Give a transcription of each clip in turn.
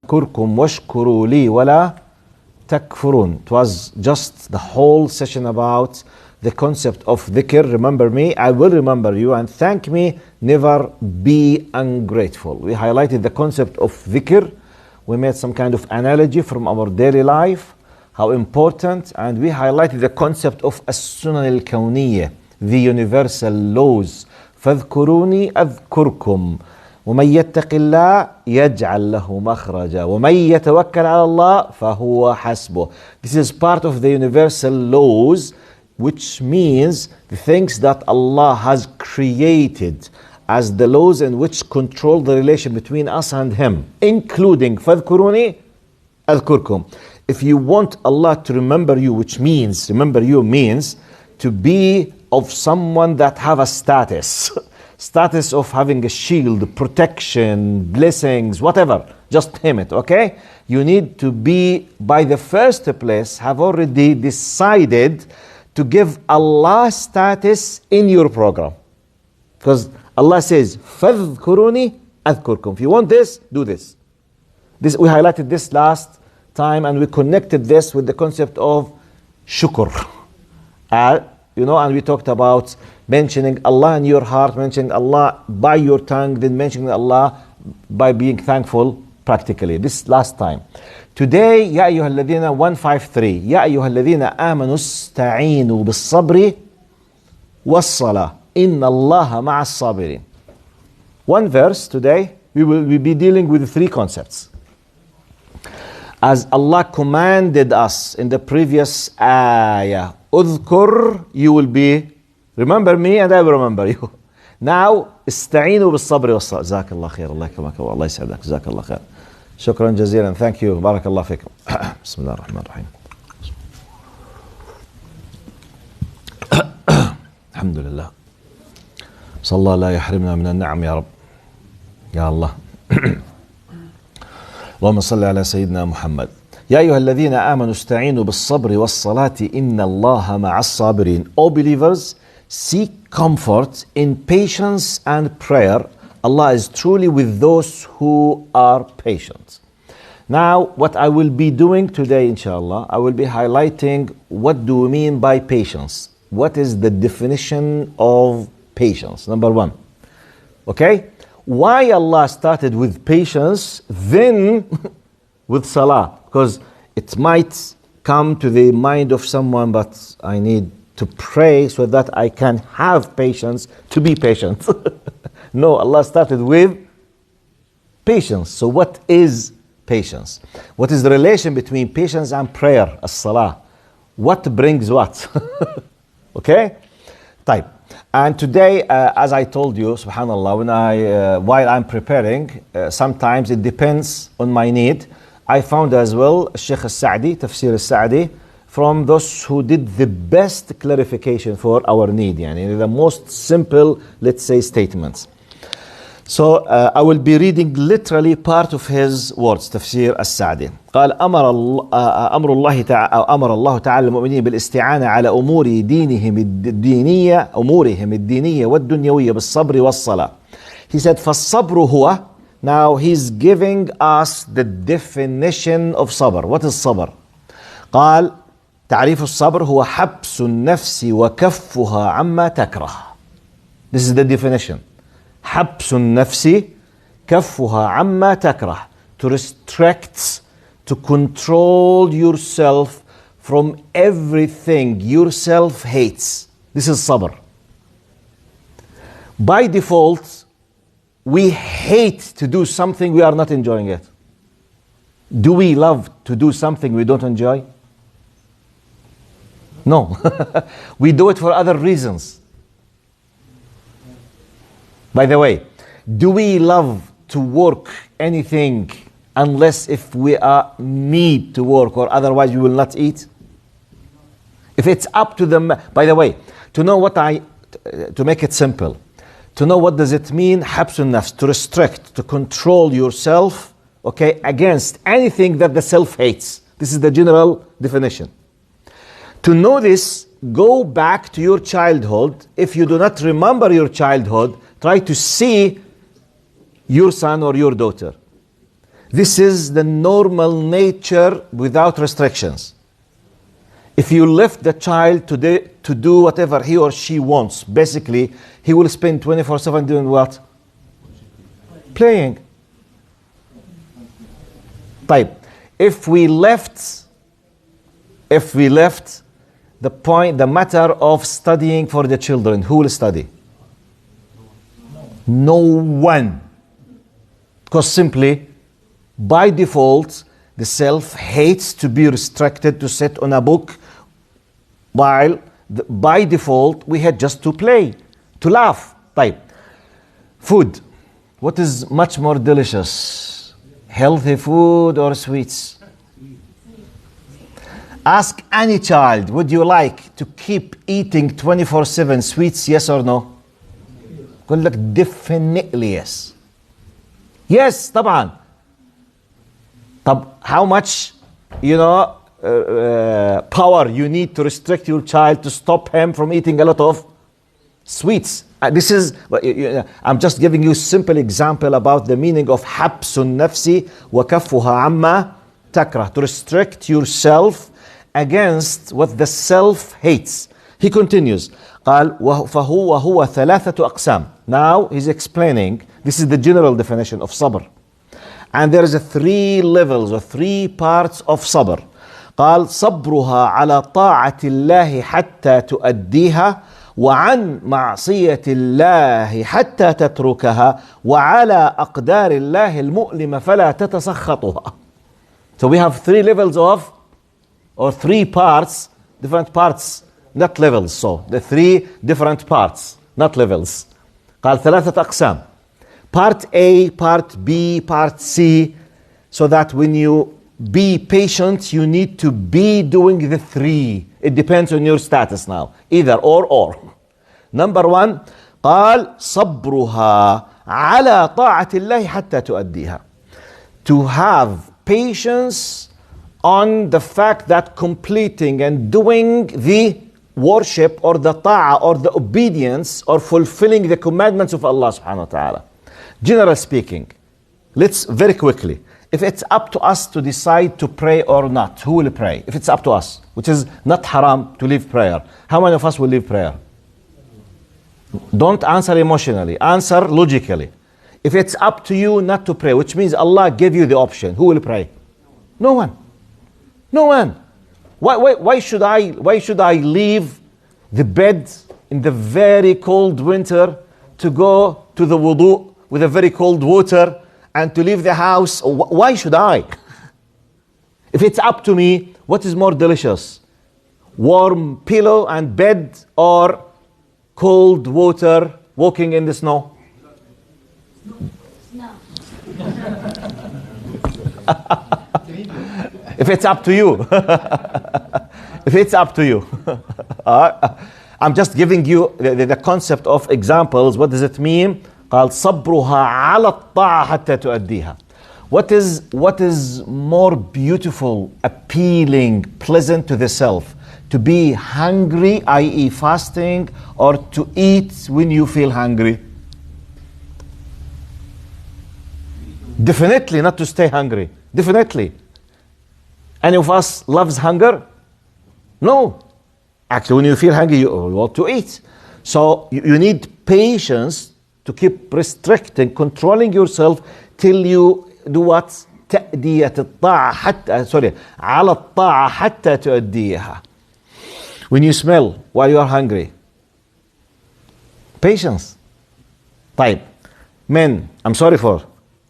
كركم واشكروا لي ولا تكفرون. It was just the whole session about the concept of dhikr. Remember me, I will remember you, and thank me, never be ungrateful. We highlighted the concept of dhikr. We made some kind of analogy from our daily life, how important, and we highlighted the concept of as-sunan al-kawniyya, the universal laws. فاذكروني أذكركم ومن يتق الله يجعل له مخرجا ومن يتوكل على الله فهو حسبه. This is part of the universal laws, which means the things that Allah has created as the laws in which control the relation between us and Him, including فاذكروني أذكركم. If you want Allah to remember you, which means, remember you means to be of someone that have a status. Status of having a shield, protection, blessings, whatever. Just name it, okay? You need to be, by the first place, have already decided to give Allah status in your program. Because Allah says, فَاذْكُرُونِي أَذْكُرْكُمْ. If you want this, do this. We highlighted this last time, and we connected this with the concept of shukr. And we talked about mentioning Allah in your heart, mentioning Allah by your tongue, then mentioning Allah by being thankful practically. This last time. Today, يا أيها الذين 153. يا أيها الذين آمنوا استعينوا بالصبر والصلاة إن الله مع الصابرين. One verse today, we will be dealing with three concepts. As Allah commanded us in the previous ayah, أذكر, you will be, remember me and I will remember you. Now, استعينوا بالصبر والصلاة. جزاك الله خير. الله يكرمك الله يسعدك. جزاك الله خير. شكرا جزيلا. Thank you. بارك الله فيكم. بسم الله الرحمن الرحيم. الحمد لله. صلى الله لا يحرمنا من النعم يا رب. يا الله. اللهم صل على سيدنا محمد. يا أيها الذين آمنوا استعينوا بالصبر والصلاة إن الله مع الصابرين. All believers, seek comfort in patience and prayer. Allah is truly with those who are patient. Now, what I will be doing today, inshallah, I will be highlighting what do we mean by patience. What is the definition of patience? Number one. Okay? Why Allah started with patience, then with salah? Because it might come to the mind of someone, but I need to pray so that I can have patience to be patient. No, Allah started with patience. So what is patience? What is the relation between patience and prayer, as-salah? What brings what? Okay? Type. And today, as I told you, subhanAllah, while I'm preparing, sometimes it depends on my need. I found as well Sheikh al-Sa'di, Tafsir al-Sa'di, from those who did the best clarification for our need, yani the most simple, let's say, statements. So I will be reading literally part of his words, Tafsir al-Sa'di. قال أمر الله تعالى المؤمنين بالاستعانة على أمورهم الدينية والدنيوية بالصبر والصلاة. He said, فالصبر هو. Now he's giving us the definition of صبر. What is صبر? قال تعريف الصبر هو حبس النفس وكفها عما تكره. This is the definition. حبس النفس كفها عما تكره. To restrict, to control yourself from everything yourself hates. This is sabr. By default, we hate to do something we are not enjoying it. Do we love to do something we don't enjoy? No. We do it for other reasons. By the way, do we love to work anything unless if we are need to work, or otherwise we will not eat? If it's up to them, by the way, to know to make it simple, to know what does it mean, habsun nafs, to restrict, to control yourself, okay, against anything that the self hates. This is the general definition. To know this, go back to your childhood. If you do not remember your childhood, try to see your son or your daughter. This is the normal nature without restrictions. If you left the child to do whatever he or she wants, basically, he will spend 24/7 doing what? Playing. طيب, if we left the matter of studying for the children, who will study? No one. Because simply, by default, the self hates to be restricted to sit on a book, while by default, we had just to play, to laugh. طيب. Food. What is much more delicious? Healthy food or sweets? Ask any child, would you like to keep eating 24/7 sweets, yes or no? يقول لك definitely yes. Yes, طبعا. طب how much, power you need to restrict your child to stop him from eating a lot of sweets? This is, I'm just giving you a simple example about the meaning of حبس النفس وكفها عما تكره, to restrict yourself against what the self hates. He continues, قال فهو ثلاثة أقسام. Now he's explaining, this is the general definition of sabr. And there is a 3 levels or 3 parts of sabr. قال صبرها على طاعة الله حتى تؤديها وعن معصية الله حتى تتركها وعلى أقدار الله المؤلمة فلا تتسخطها. So we have 3 levels of, or 3 parts, different parts, not levels. So the 3 different parts, not levels. قال ثلاثة أقسام. Part A, Part B, Part C, so that when you be patient, you need to be doing the 3. It depends on your status now, either or. Number 1, قال صبرها على طاعة الله حتى تؤديها. To have patience on the fact that completing and doing the worship or the ta'ah or the obedience or fulfilling the commandments of Allah subhanahu wa ta'ala. Generally speaking, let's very quickly, if it's up to us to decide to pray or not, who will pray? If it's up to us, which is not haram to leave prayer, how many of us will leave prayer? Don't answer emotionally, answer logically. If it's up to you not to pray, which means Allah gave you the option, who will pray? No one. No one. Why should I leave the bed in the very cold winter to go to the wudu with a very cold water and to leave the house? Why should I? If it's up to me, what is more delicious? Warm pillow and bed or cold water walking in the snow? No. If it's up to you. If it's up to you. I'm just giving you the concept of examples. What does it mean? قال صبرها على الطاعة حتى تؤديها. What is more beautiful, appealing, pleasant to the self? To be hungry, i.e. fasting, or to eat when you feel hungry? Definitely not to stay hungry. Definitely. Any of us loves hunger? No. Actually, when you feel hungry, you want to eat. So you need patience to keep restricting, controlling yourself till you do what? تأدية الطاعة حتى على الطاعة حتى تؤديها. When you smell while you are hungry, patience. طيب, men, I'm sorry for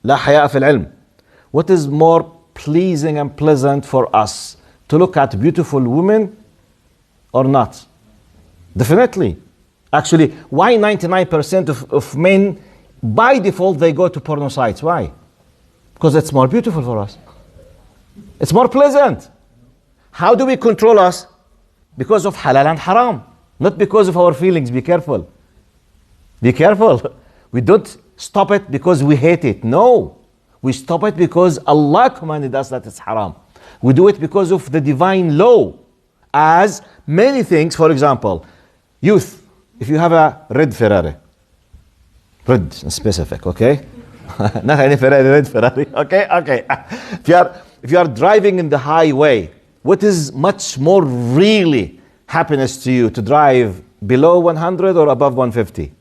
لا حياء في العلم. What is more pleasing and pleasant for us? To look at beautiful women or not? Definitely. Actually, why 99% of men, by default, they go to porno sites? Why? Because it's more beautiful for us. It's more pleasant. How do we control us? Because of halal and haram. Not because of our feelings. Be careful. Be careful. We don't stop it because we hate it. No. We stop it because Allah commanded us that it's haram. We do it because of the divine law. As many things, for example, youth, if you have a red Ferrari, red specific, okay? Not any Ferrari, red Ferrari. Okay. If you are driving in the highway, what is much more really happiness to you? To drive below 100 or above 150?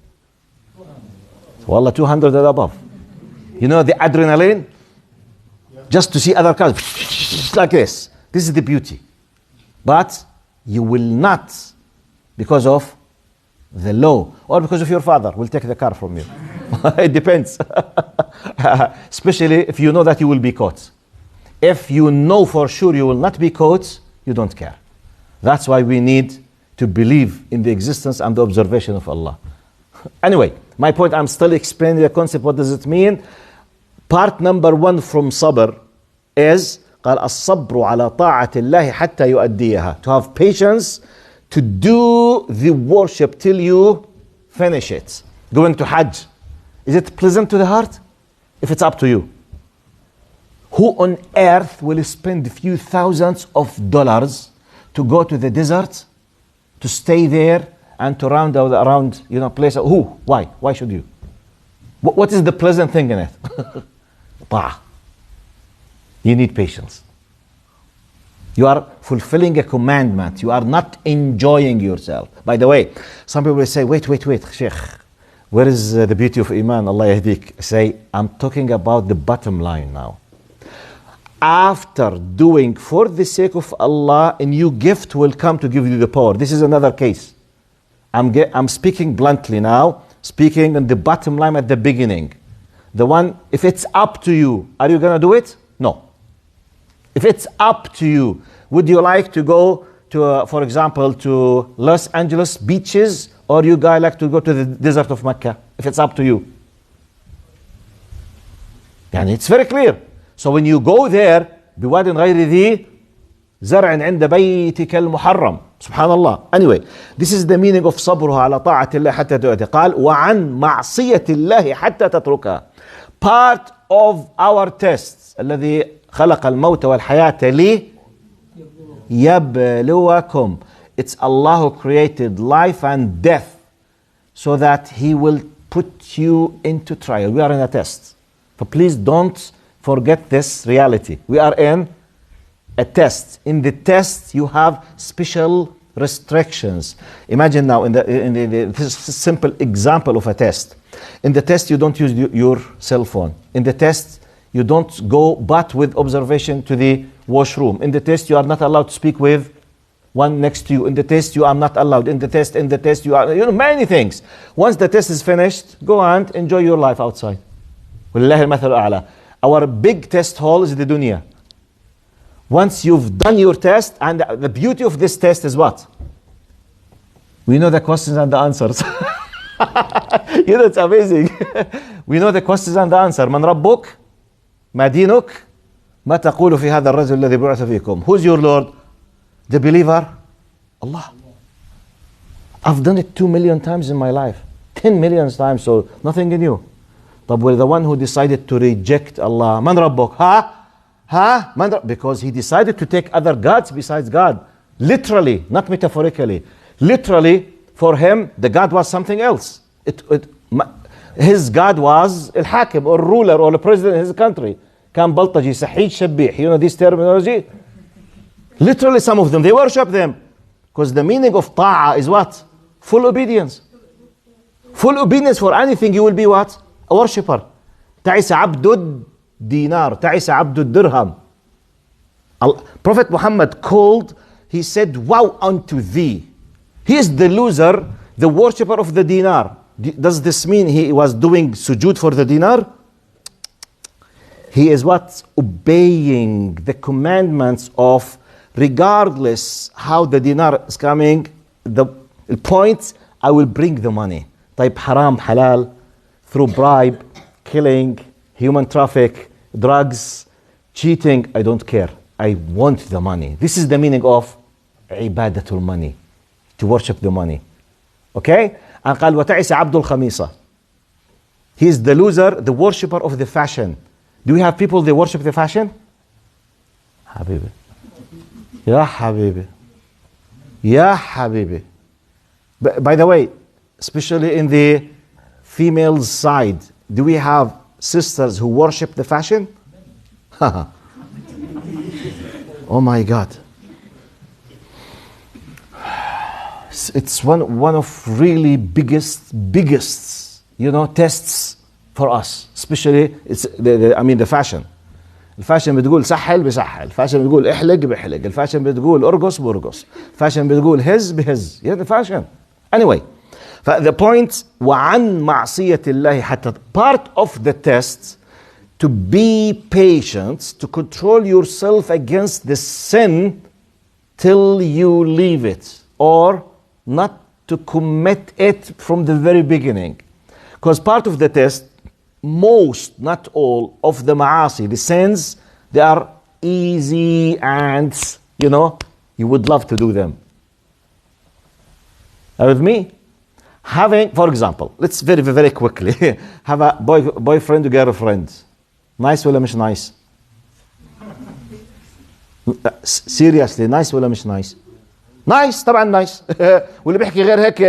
Wallah, 200 and above. You know the adrenaline? Just to see other cars like this. This is the beauty. But you will not, because of the law or because of your father, will take the car from you. It depends. Especially if you know that you will be caught. If you know for sure you will not be caught, you don't care. That's why we need to believe in the existence and the observation of Allah. Anyway, my point, I'm still explaining the concept. What does it mean? Part number 1 from sabr is قال الصبر على طاعة الله حتى يؤديها. To have patience to do the worship till you finish it. Going to Hajj, is it pleasant to the heart? If it's up to you. Who on earth will spend a few thousands of dollars to go to the desert, to stay there and to round out around, place? Who? Why? Why should you? What is the pleasant thing in it? Ta'ah. You need patience. You are fulfilling a commandment. You are not enjoying yourself. By the way, some people will say, wait, Sheikh. Where is the beauty of Iman? Allah yahdik. Say, I'm talking about the bottom line now. After doing for the sake of Allah, a new gift will come to give you the power. This is another case. I'm speaking bluntly now, speaking on the bottom line at the beginning. The one, if it's up to you, are you going to do it? No. If it's up to you, would you like to go to, for example, to Los Angeles beaches, or you guys like to go to the desert of Mecca? If it's up to you. And it's very clear. So when you go there, بواد غير ذي زرع عند بيتك المحرم. Subhanallah. Anyway, this is the meaning of صبرها على طاعة الله حتى تؤتي. قال وعن معصية الله حتى تتركها. Part of our tests الذي خلق الموت والحياة ليبلوكم. It's Allah who created life and death so that He will put you into trial. We are in a test. So please don't forget this reality. We are in a test. In the test, you have special restrictions. Imagine now, in this simple example of a test. In the test, you don't use your cell phone. In the test, you don't go but with observation to the washroom. In the test, you are not allowed to speak with one next to you. In the test, you are not allowed. In the test, you are, many things. Once the test is finished, go and enjoy your life outside. وَلِلَّهِ الْمَثَلُ الْأَعْلَى. Our big test hall is the dunya. Once you've done your test, and the beauty of this test is what? We know the questions and the answers. It's amazing. We know the questions and the answer. من ربك؟ ما دينك؟ ما تقول في هذا الرجل الذي بعث فيكم? Who's your Lord? The believer? Allah. I've done it 2 million times in my life. 10 million times, so nothing new. But we're the one who decided to reject Allah. Man Rabbuk? Because he decided to take other gods besides God. Literally, not metaphorically. Literally, for him, the God was something else. His God was al-hakim, or ruler, or the president of his country. كان بلطجي, سحيج, شبيح. You know this terminology? Literally, some of them, they worship them. Because the meaning of ta'ah is what? Full obedience. Full obedience for anything, you will be what? A worshipper. تعس عبد الدينار, تعس عبد الدرهم. Prophet Muhammad called, he said, woe unto thee. He is the loser, the worshipper of the dinar. Does this mean he was doing sujood for the dinar? He is what? Obeying the commandments of, regardless how the dinar is coming, the point, I will bring the money. طيب haram, halal, through bribe, killing, human traffic, drugs, cheating, I don't care. I want the money. This is the meaning of ibadatul money, to worship the money. Okay? And قال وتعس عبد الخميصة. He is the loser, the worshipper of the fashion. Do we have people, they worship the fashion? Habibi. Ya Habibi. Ya Habibi. By the way, especially in the female side, do we have sisters who worship the fashion? Oh my God. It's one of really biggest, tests for us. Especially, the fashion. الفاشن بتقول سحل بسحل، الفاشن بتقول احلق بحلق، الفاشن بتقول ارقص برقص، الفاشن بتقول هز بهز. the fashion. Anyway, the point وعن معصية الله حتى part of the test to be patient, to control yourself against the sin till you leave it, or not to commit it from the very beginning. Because part of the test, most, not all, of the ma'asi, the sins, they are easy and, you would love to do them. Are you with me? Having, for example, let's very, very quickly, have a boyfriend or girlfriend. Nice ولا مش nice? Seriously, nice ولا مش nice? Nice, طبعا nice. واللي بيحكي غير هيك,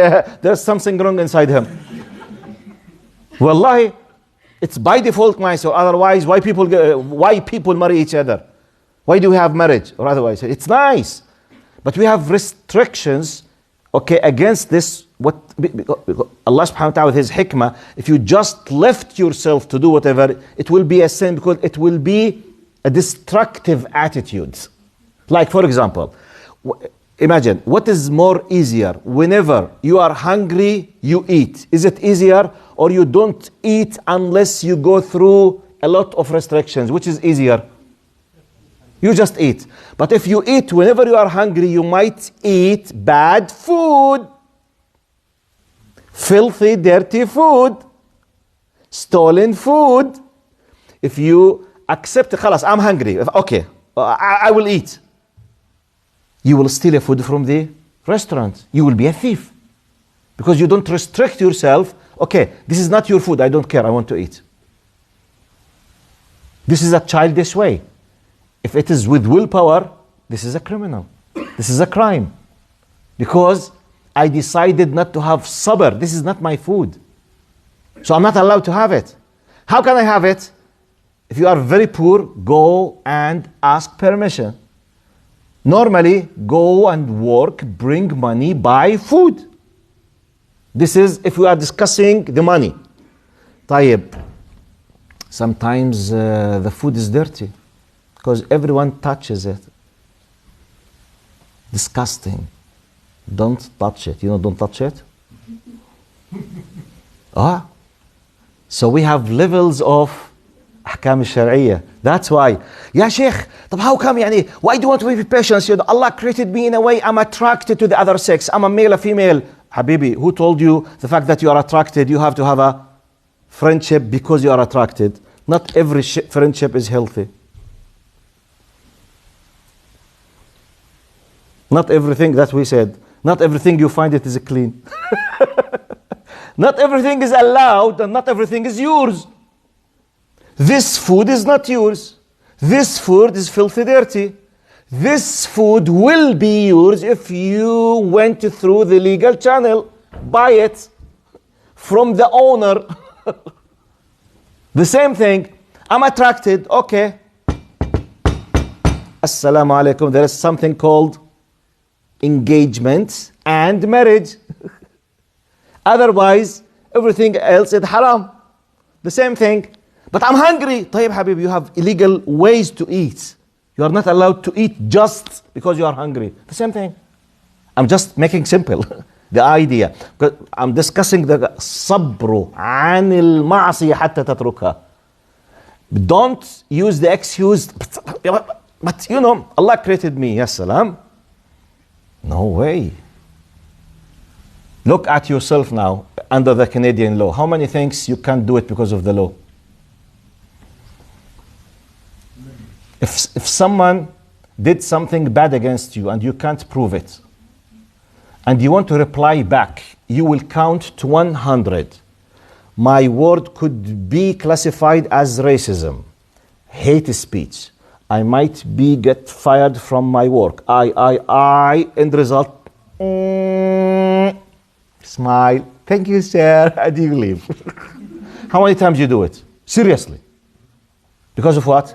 there's something wrong inside him. والله, it's by default nice, or otherwise why people marry each other? Why do we have marriage? Or otherwise, it's nice. But we have restrictions, against this. What Allah subhanahu wa ta'ala with His hikmah, if you just left yourself to do whatever, it will be a sin because it will be a destructive attitude. Like, for example, imagine, what is more easier? Whenever you are hungry, you eat. Is it easier? Or you don't eat unless you go through a lot of restrictions? Which is easier? You just eat. But if you eat whenever you are hungry, you might eat bad food. Filthy, dirty food. Stolen food. If you accept, خلاص, I'm hungry. Okay, I will eat. You will steal a food from the restaurant. You will be a thief. Because you don't restrict yourself. Okay, this is not your food. I don't care. I want to eat. This is a childish way. If it is with willpower, this is a criminal. This is a crime. Because I decided not to have sabr. This is not my food. So I'm not allowed to have it. How can I have it? If you are very poor, go and ask permission. Normally, go and work, bring money, buy food. This is if we are discussing the money. طيب. Sometimes the food is dirty because everyone touches it. Disgusting. Don't touch it. Don't touch it. So we have levels of أحكام الشرعية. That's why. يا شيخ, طب how come why do you want to be patient? Allah created me in a way I'm attracted to the other sex. I'm a male or female. Habibi, who told you the fact that you are attracted, you have to have a friendship because you are attracted? Not every friendship is healthy. Not everything that we said. Not everything you find it is clean. Not everything is allowed and not everything is yours. This food is not yours. This food is filthy dirty. This food will be yours if you went through the legal channel. Buy it from the owner. The same thing. I'm attracted. Okay. Assalamu alaikum. There is something called engagement and marriage. Otherwise, everything else is haram. The same thing. But I'm hungry. طيب حبيبي, you have illegal ways to eat. You are not allowed to eat just because you are hungry. The same thing. I'm just making simple the idea. I'm discussing the صبر عن المعصية حتى تتركها. Don't use the excuse, but Allah created me. Yes, salam. No way. Look at yourself now under the Canadian law. How many things you can't do it because of the law? If someone did something bad against you and you can't prove it, and you want to reply back, you will count to 100. My word could be classified as racism, hate speech. I might get fired from my work. End result, smile, thank you, sir, and you leave. How many times you do it? Seriously. Because of what?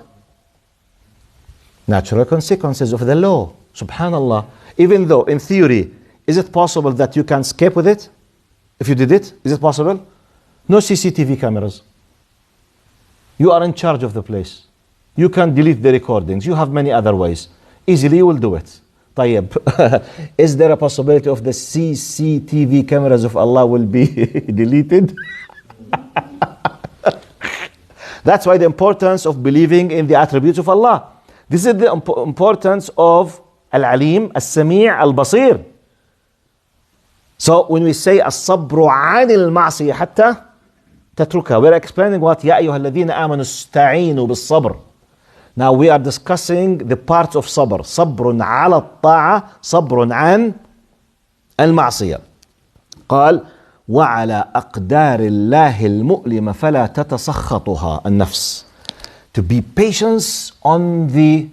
Natural consequences of the law. Subhanallah. Even though in theory, is it possible that you can escape with it? If you did it, is it possible? No CCTV cameras. You are in charge of the place. You can delete the recordings. You have many other ways. Easily you will do it. طيب. Is there a possibility of the CCTV cameras of Allah will be deleted? That's why the importance of believing in the attributes of Allah. This is the importance of Al-Alim, Al-Sami', Al-Basir. So when we say الصبر عن المعصية حتى تتركها, we're explaining what يا أيها الذين آمنوا استعينوا بالصبر. Now we are discussing the parts of صبر. صبر على الطاعة, صبر عن المعصية. قال وعلى أقدار الله المؤلمة فلا تتسخطها النفس. To be patient on the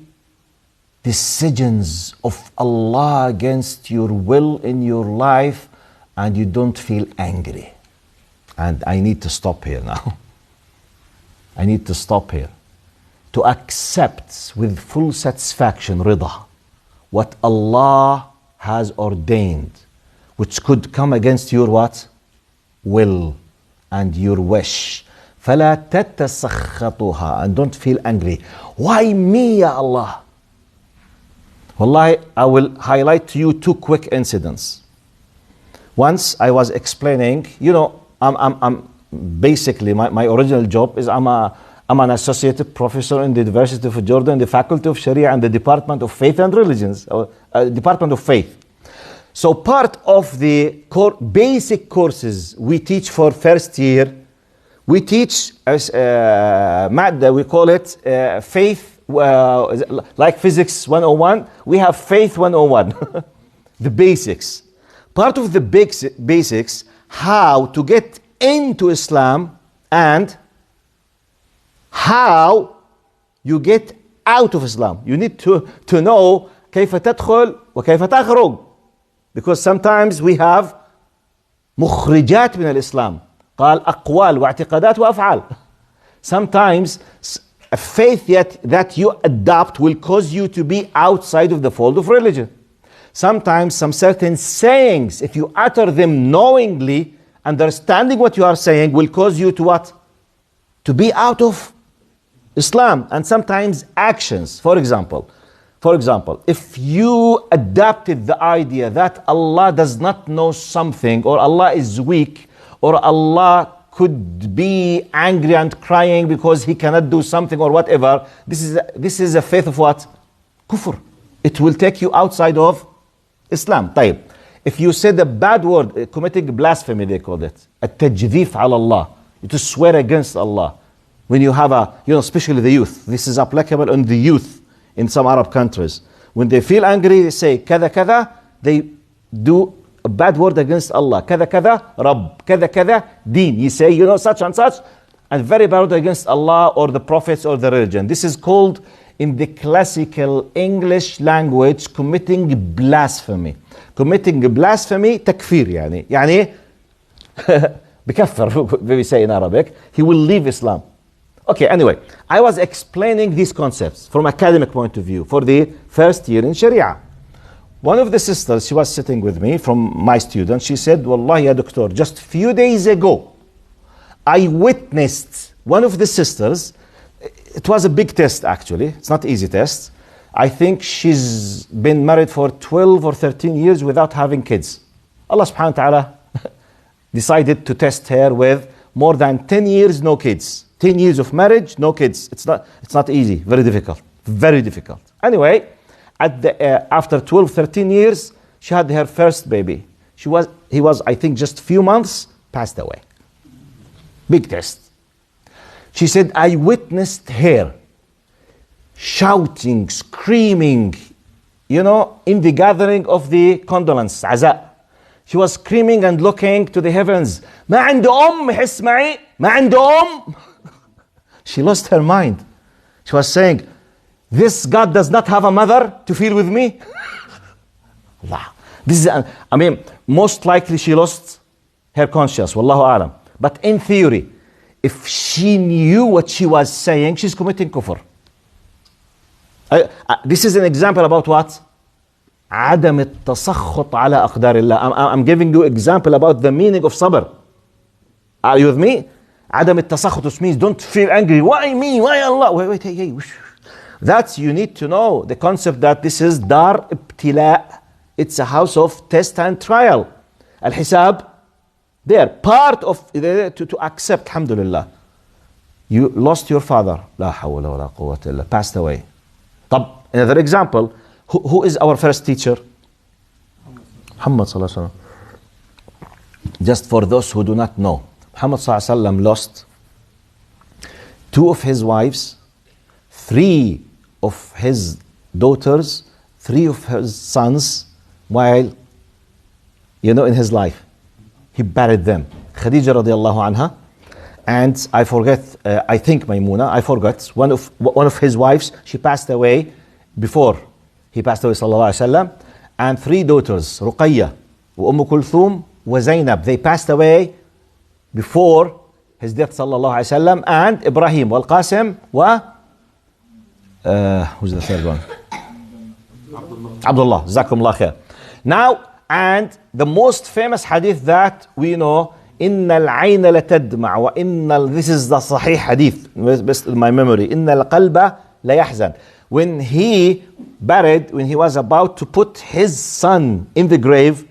decisions of Allah against your will in your life, and you don't feel angry. And I need to stop here now. I need to stop here. To accept with full satisfaction, رضا, what Allah has ordained, which could come against your what? Will and your wish. فَلَا تَتَسَخَّطُهَا, and don't feel angry. Why me, Ya Allah? Wallahi, I will highlight to you two quick incidents. Once I was explaining, you know, I'm basically, my original job is I'm an associate professor in the University of Jordan, the Faculty of Sharia and the Department of Faith and Religions, Department of Faith. So part of the basic courses we teach for first year, we teach, مادة, we call it faith, like physics 101, we have faith 101, the basics. Part of the basics, how to get into Islam and how you get out of Islam. You need to know كيف تدخل وكيف تخرج. Because sometimes we have مخرجات من الإسلام. قال أقوال واعتقادات وأفعال. Sometimes a faith that you adopt will cause you to be outside of the fold of religion. Sometimes some certain sayings, if you utter them knowingly, understanding what you are saying, will cause you to what? To be out of Islam. And sometimes actions. For example, if you adopted the idea that Allah does not know something, or Allah is weak, or Allah could be angry and crying because he cannot do something or whatever, this is a faith of what? Kufr. It will take you outside of Islam. طيب. If you said a bad word, committing blasphemy, they call it, التجذيف على الله, to swear against Allah. When you have especially the youth, this is applicable on the youth in some Arab countries. When they feel angry, they say كذا كذا, they do a bad word against Allah. كذا كذا رب, كذا كذا دين. You say, such and such, and very bad word against Allah or the prophets or the religion. This is called, in the classical English language, committing blasphemy. Committing blasphemy, takfir يعني بكفر, we say in Arabic. He will leave Islam. Okay, anyway, I was explaining these concepts from academic point of view for the first year in Sharia. One of the sisters, she was sitting with me from my students, she said, Wallahi ya doctor, just few days ago, I witnessed one of the sisters. It was a big test actually, it's not an easy test. I think she's been married for 12 or 13 years without having kids. Allah subhanahu wa ta'ala decided to test her with more than 10 years, no kids. 10 years of marriage, no kids. It's not easy, very difficult, very difficult. Anyway, after 12, 13 years, she had her first baby. He was, I think, just few months, passed away. Big test. She said, I witnessed her shouting, screaming, in the gathering of the condolence, عزاء. She was screaming and looking to the heavens. ما عنده أم يحس معي؟ ما عنده أم؟ She lost her mind. She was saying, this God does not have a mother to feel with me? Allah. This is, most likely she lost her conscience, wallahu alam. But in theory, if she knew what she was saying, she's committing kufr. This is an example about what? عدم التسخط على أقدار الله. I'm giving you example about the meaning of sabr. Are you with me? عدم التسخط, which means don't feel angry. Why me? Why Allah? Wait, hey. That's, you need to know the concept that this is dar ibtila. It's a house of test and trial. Al-hisab, they are part of to accept. Alhamdulillah, you lost your father, la hawla wa la quwwata illa, passed away. Another example, who is our first teacher? Muhammad sallallahu alaihi wasallam. Just for those who do not know, Muhammad sallallahu alaihi wasallam lost 2 of his wives, 3 of his daughters, 3 of his sons, while in his life. He buried them. Khadija radiallahu anha, and I forget, I think Maymuna, I forgot, one of his wives, she passed away before he passed away sallallahu alaihi wasallam, and 3 daughters, Ruqayya, Umm Kulthum, wa Zainab, they passed away before his death sallallahu alaihi wasallam, and Ibrahim, wal Qasim, who's the third one? Abdullah, Jazakumullah khair. Now, and the most famous hadith that we know, إِنَّ الْعَيْنَ لَتَدْمَعُ this is the sahih hadith, best in my memory. إِنَّ الْقَلْبَ لَيَحْزَنُ. When he was about to put his son in the grave,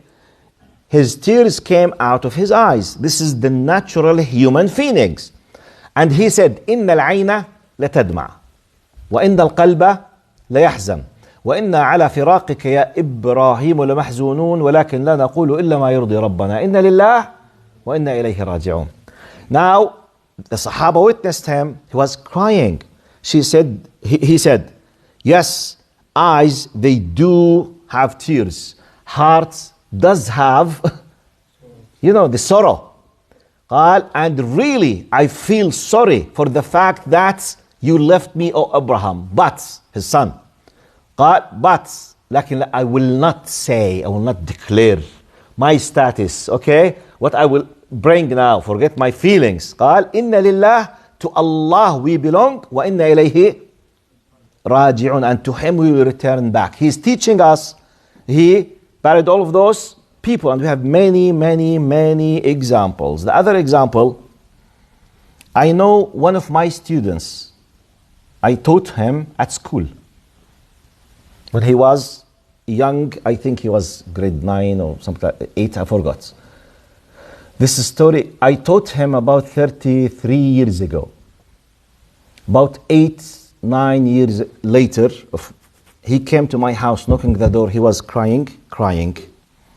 his tears came out of his eyes. This is the natural human feelings. And he said, إِنَّ الْعَيْنَ لَتَدْمَعُ وَإِنَّ الْقَلْبَ لَيَحْزَنُ وإنا على فراقك يا إبراهيم لمحزونون ولكن لا نقول إلا ما يرضي ربنا إن لله وإنا إليه راجعون. Now the Sahaba witnessed him. He was crying. He said, yes, eyes, they do have tears. Hearts does have, the sorrow. And really, I feel sorry for the fact that you left me, O Abraham, but his son. But لكن I will not say, I will not declare my status, okay? What I will bring now, forget my feelings. قال إن لله, to Allah we belong, وإنا إليه راجعون, and to Him we will return back. He's teaching us. He buried all of those people, and we have many, many, many examples. The other example, I know one of my students, I taught him at school. When he was young, I think he was grade 9 or something like 8, I forgot. This story, I taught him about 33 years ago. About 8, 9 years later, he came to my house, knocking the door. He was crying,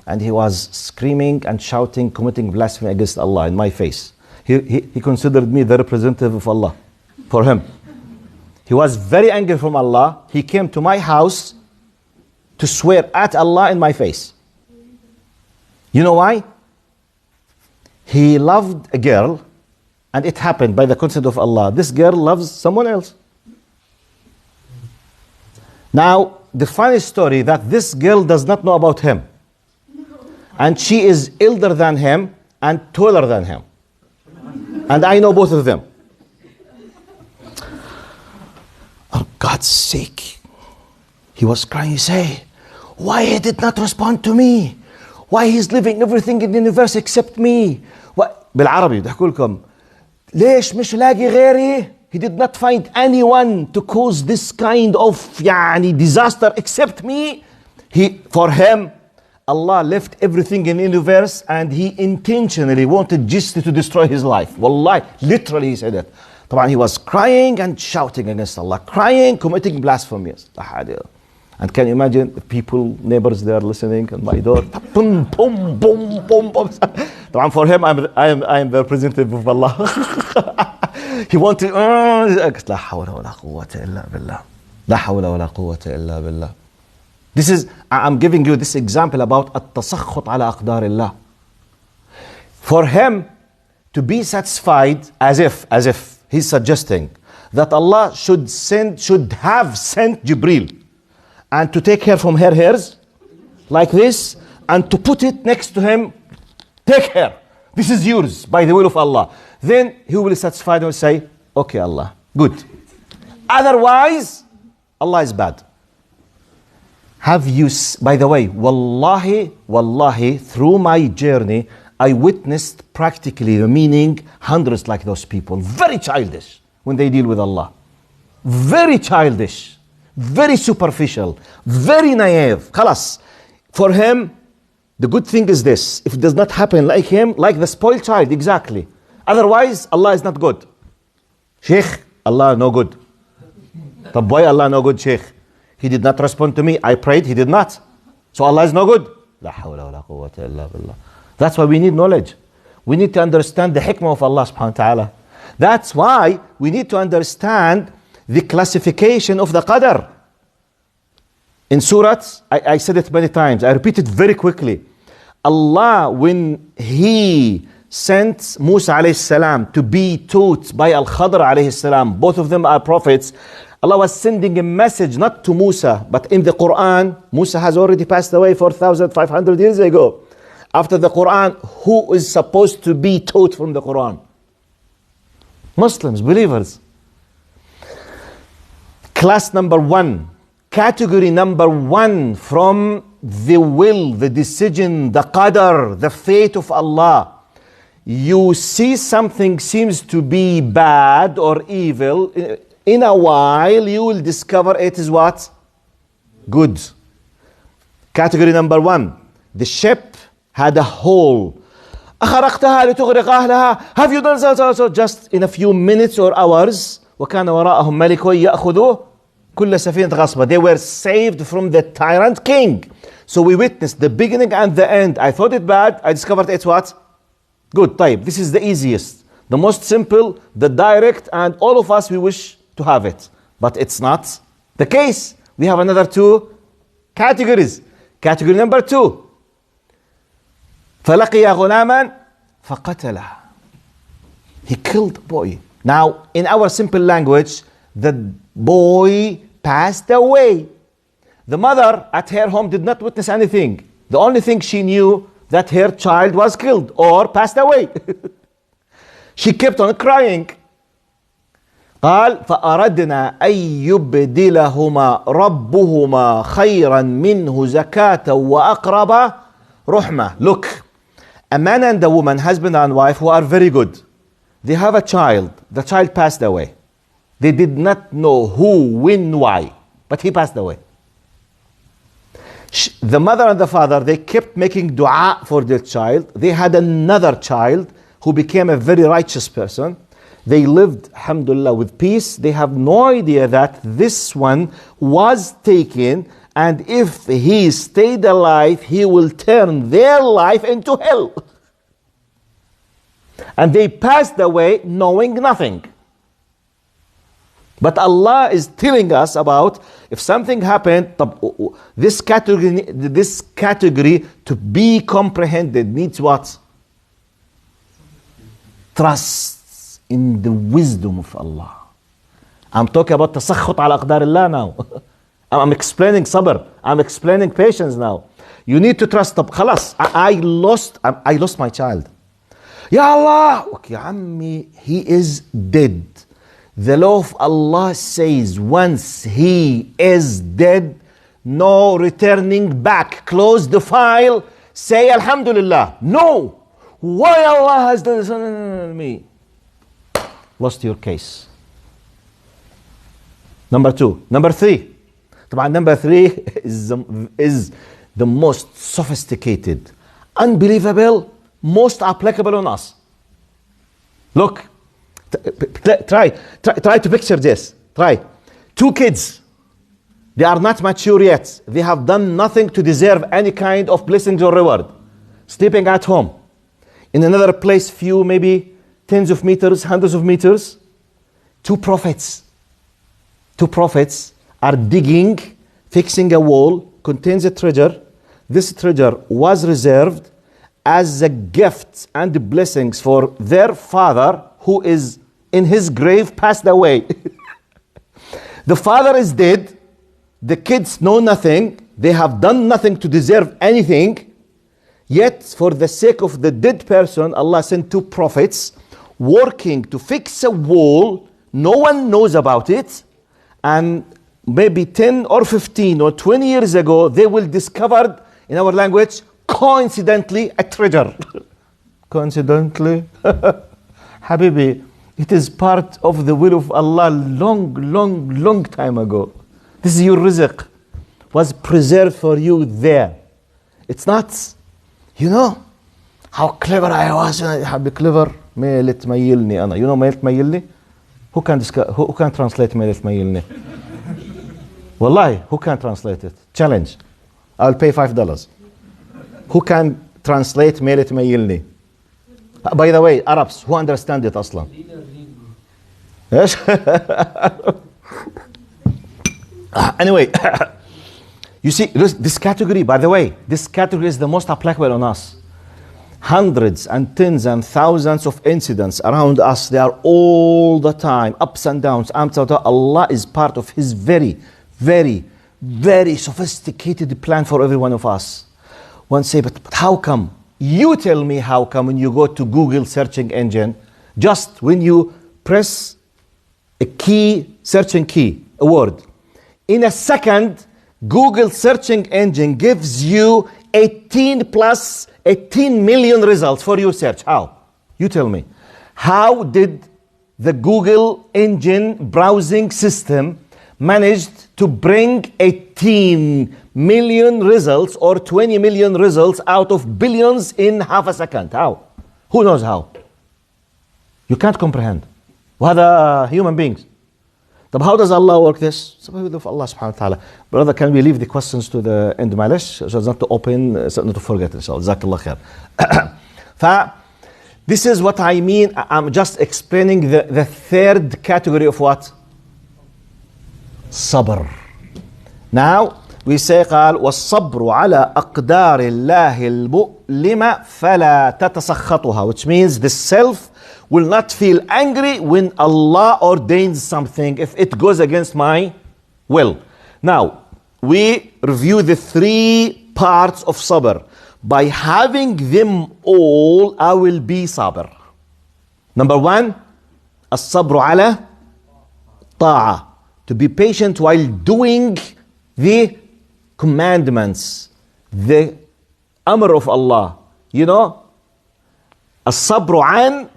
and he was screaming and shouting, committing blasphemy against Allah in my face. He considered me the representative of Allah for him. He was very angry from Allah. He came to my house to swear at Allah in my face. You know why? He loved a girl, and it happened by the consent of Allah. This girl loves someone else. Now, the funny story that this girl does not know about him. And she is elder than him and taller than him. And I know both of them. For God's sake. He was crying, say, why he did not respond to me? Why he's living everything in the universe except me? بالعربي بحكي لكم ليش مش لاقي غيري? He did not find anyone to cause this kind of disaster except me. For him, Allah left everything in the universe, and he intentionally wanted just to destroy his life. Wallahi, literally he said it. طبعا he was crying and shouting against Allah, crying, committing blasphemies. And can you imagine the people, neighbors, they are listening on my door. Boom, boom, boom, boom, boom. For him, I am the representative of Allah. He wanted. لا حول ولا قوة إلا بالله. لا حول ولا قوة إلا بالله. This is, I'm giving you this example about التسخط على أقدار الله. For him to be satisfied, as if he's suggesting that Allah should have sent Jibreel and to take her from her hairs like this and to put it next to him. Take her. This is yours by the will of Allah. then he will be satisfied and will say, okay, Allah, good. Otherwise, Allah is bad. Have you, by the way, wallahi, through my journey, I witnessed practically, meaning hundreds like those people, very childish when they deal with Allah. Very childish, very superficial, very naive. Khalas. For him, the good thing is this: if it does not happen like him, like the spoiled child, exactly. Otherwise, Allah is not good. Sheikh, Allah no good. But why Allah no good, Sheikh? He did not respond to me. I prayed, he did not. So Allah is no good. La hawla wa la quwwata illa billah. That's why we need knowledge. We need to understand the hikmah of Allah subhanahu wa ta'ala. That's why we need to understand the classification of the qadr. In Surah, I said it many times, I repeat it very quickly. Allah, when He sent Musa alayhi salam to be taught by Al-Khadr alayhi salam, both of them are prophets, Allah was sending a message not to Musa, but in the Quran, Musa has already passed away 4,500 years ago. After the Quran, who is supposed to be taught from the Quran? Muslims, believers. Class number one, category number one from the will, the decision, the qadr, the fate of Allah. You see something seems to be bad or evil, in a while you will discover it is what? Good. Category number one, the ship had a hole. Have you done so? Just in a few minutes or hours, وَكَانَ وَرَاءَهُمْ مَلِكٌ يَأْخُذُ كُلَّ سَفِينَةٍ غَصْبًا. They were saved from the tyrant king. So we witnessed the beginning and the end. I thought it bad, I discovered it's what? Good type. This is the easiest, the most simple, the direct, and all of us we wish to have it. But it's not the case. We have another two categories. Category number two. فَلَقِيَ غُلَامًا فَقَتَلَهُ. He killed the boy. Now, in our simple language, the boy passed away. The mother at her home did not witness anything. The only thing she knew that her child was killed or passed away. She kept on crying. قال فأردنا أن يبدلهما ربهما خيرا منه زكاة وأقرب رحمة. Look, a man and a woman, husband and wife, who are very good. They have a child. The child passed away. They did not know who, when, why, but he passed away. The mother and the father, they kept making dua for their child. They had another child who became a very righteous person. They lived, alhamdulillah, with peace. They have no idea that this one was taken, and if he stayed alive, he will turn their life into hell. And they passed away knowing nothing. But Allah is telling us about if something happened, this category to be comprehended needs what? Trust in the wisdom of Allah. I'm talking about tasakhut ala aqdar Allah now. I'm explaining sabr. I'm explaining patience now. You need to trust. Khalas, I lost my child. Ya Allah, okay, ammi, he is dead. The law of Allah says once he is dead, no returning back. Close the file, say Alhamdulillah. No, why Allah has done this on me? Lost your case. Number two. Number three. Number three is the most sophisticated, unbelievable, most applicable on us. Look, try to picture this. Try. Two kids. They are not mature yet. They have done nothing to deserve any kind of blessings or reward. Sleeping at home. In another place, few, maybe tens of meters, hundreds of meters. Two prophets are digging, fixing a wall, contains a treasure. This treasure was reserved as a gift and blessings for their father, who is in his grave, passed away. The father is dead. The kids know nothing. They have done nothing to deserve anything. Yet, for the sake of the dead person, Allah sent two prophets. working to fix a wall. No one knows about it. And maybe 10 or 15 or 20 years ago, they will discover, in our language, coincidentally, a treasure. Coincidentally? Habibi, it is part of the will of Allah long time ago. This is your rizq. Was preserved for you there. It's not, you know, how clever I was. حبي clever. ميلة تميلني أنا. You know ميلة تميلني? Who can translate ميلة تميلني? Wallahi, who can translate it? Challenge. I'll pay $5. Who can translate ميلة تميلني? By the way, Arabs, who understand it أصلا? Yes? Anyway, you see, this category, by the way, this category is the most applicable on us. Hundreds and tens and thousands of incidents around us, they are all the time, ups and downs. Allah is part of His very sophisticated plan for every one of us. One say, but how come? You tell me how come when you go to Google searching engine, just when you press a key, searching key, a word, in a second, Google searching engine gives you 18 million results for your search. How? You tell me. How did the Google engine browsing system managed to bring 18 million results or 20 million results out of billions in half a second? How? Who knows how? You can't comprehend. وهذا human beings. But how does Allah work this? Allah subhanahu wa ta'ala. Brother, can we leave the questions to the end, معلش? So not to open, so not to forget, inshallah. جزاك الله خير. This is what I mean. I'm just explaining the third category of what? Sabr. Now, we say قال والصبر على أقدار الله المؤلمة فلا تتسخطها, which means the self will not feel angry when Allah ordains something if it goes against my will. Now, we review the three parts of sabr. By having them all, I will be sabr. Number one, الصبر على طاعة, to be patient while doing the commandments, the amr of Allah. You know, الصبر عن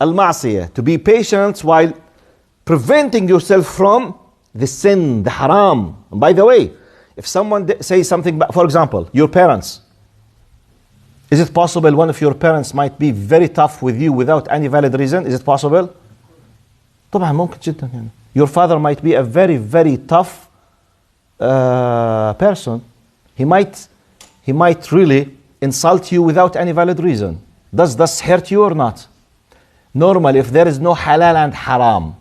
المعصية, to be patient while preventing yourself from the sin, the haram. And by the way, if someone says something, for example, your parents, is it possible one of your parents might be very tough with you without any valid reason? Is it possible? طبعا ممكن جدا يعني. Your father might be a very tough person. He might really insult you without any valid reason. Does this hurt you or not? Normally, if there is no halal and haram,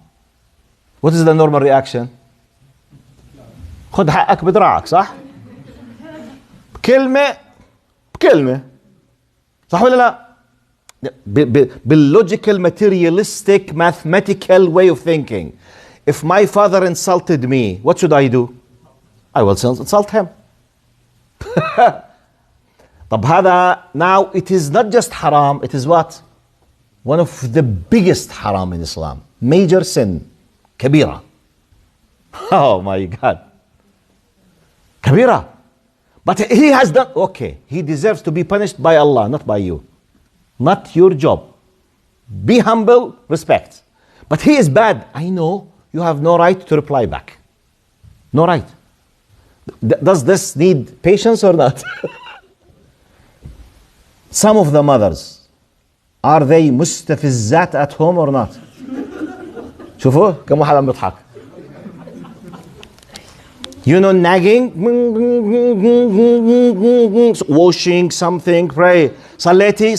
what is the normal reaction? خد حقك بدراعك, صح؟ بكلمة صح ولا لا؟ بالlogical, materialistic, mathematical way of thinking. If my father insulted me, what should I do? I will insult him. طب هذا, now it is not just haram, it is what? One of the biggest haram in Islam. Major sin. Kabira. Oh my God. Kabira. But he has done, okay, he deserves to be punished by Allah, not by you. Not your job. Be humble, respect. But he is bad. I know, you have no right to reply back. No right. Does this need patience or not? Some of the mothers, are they مستفزات at home or not? شوفوا كم واحد عم بيضحك. You know, nagging, washing something, pray. صليتي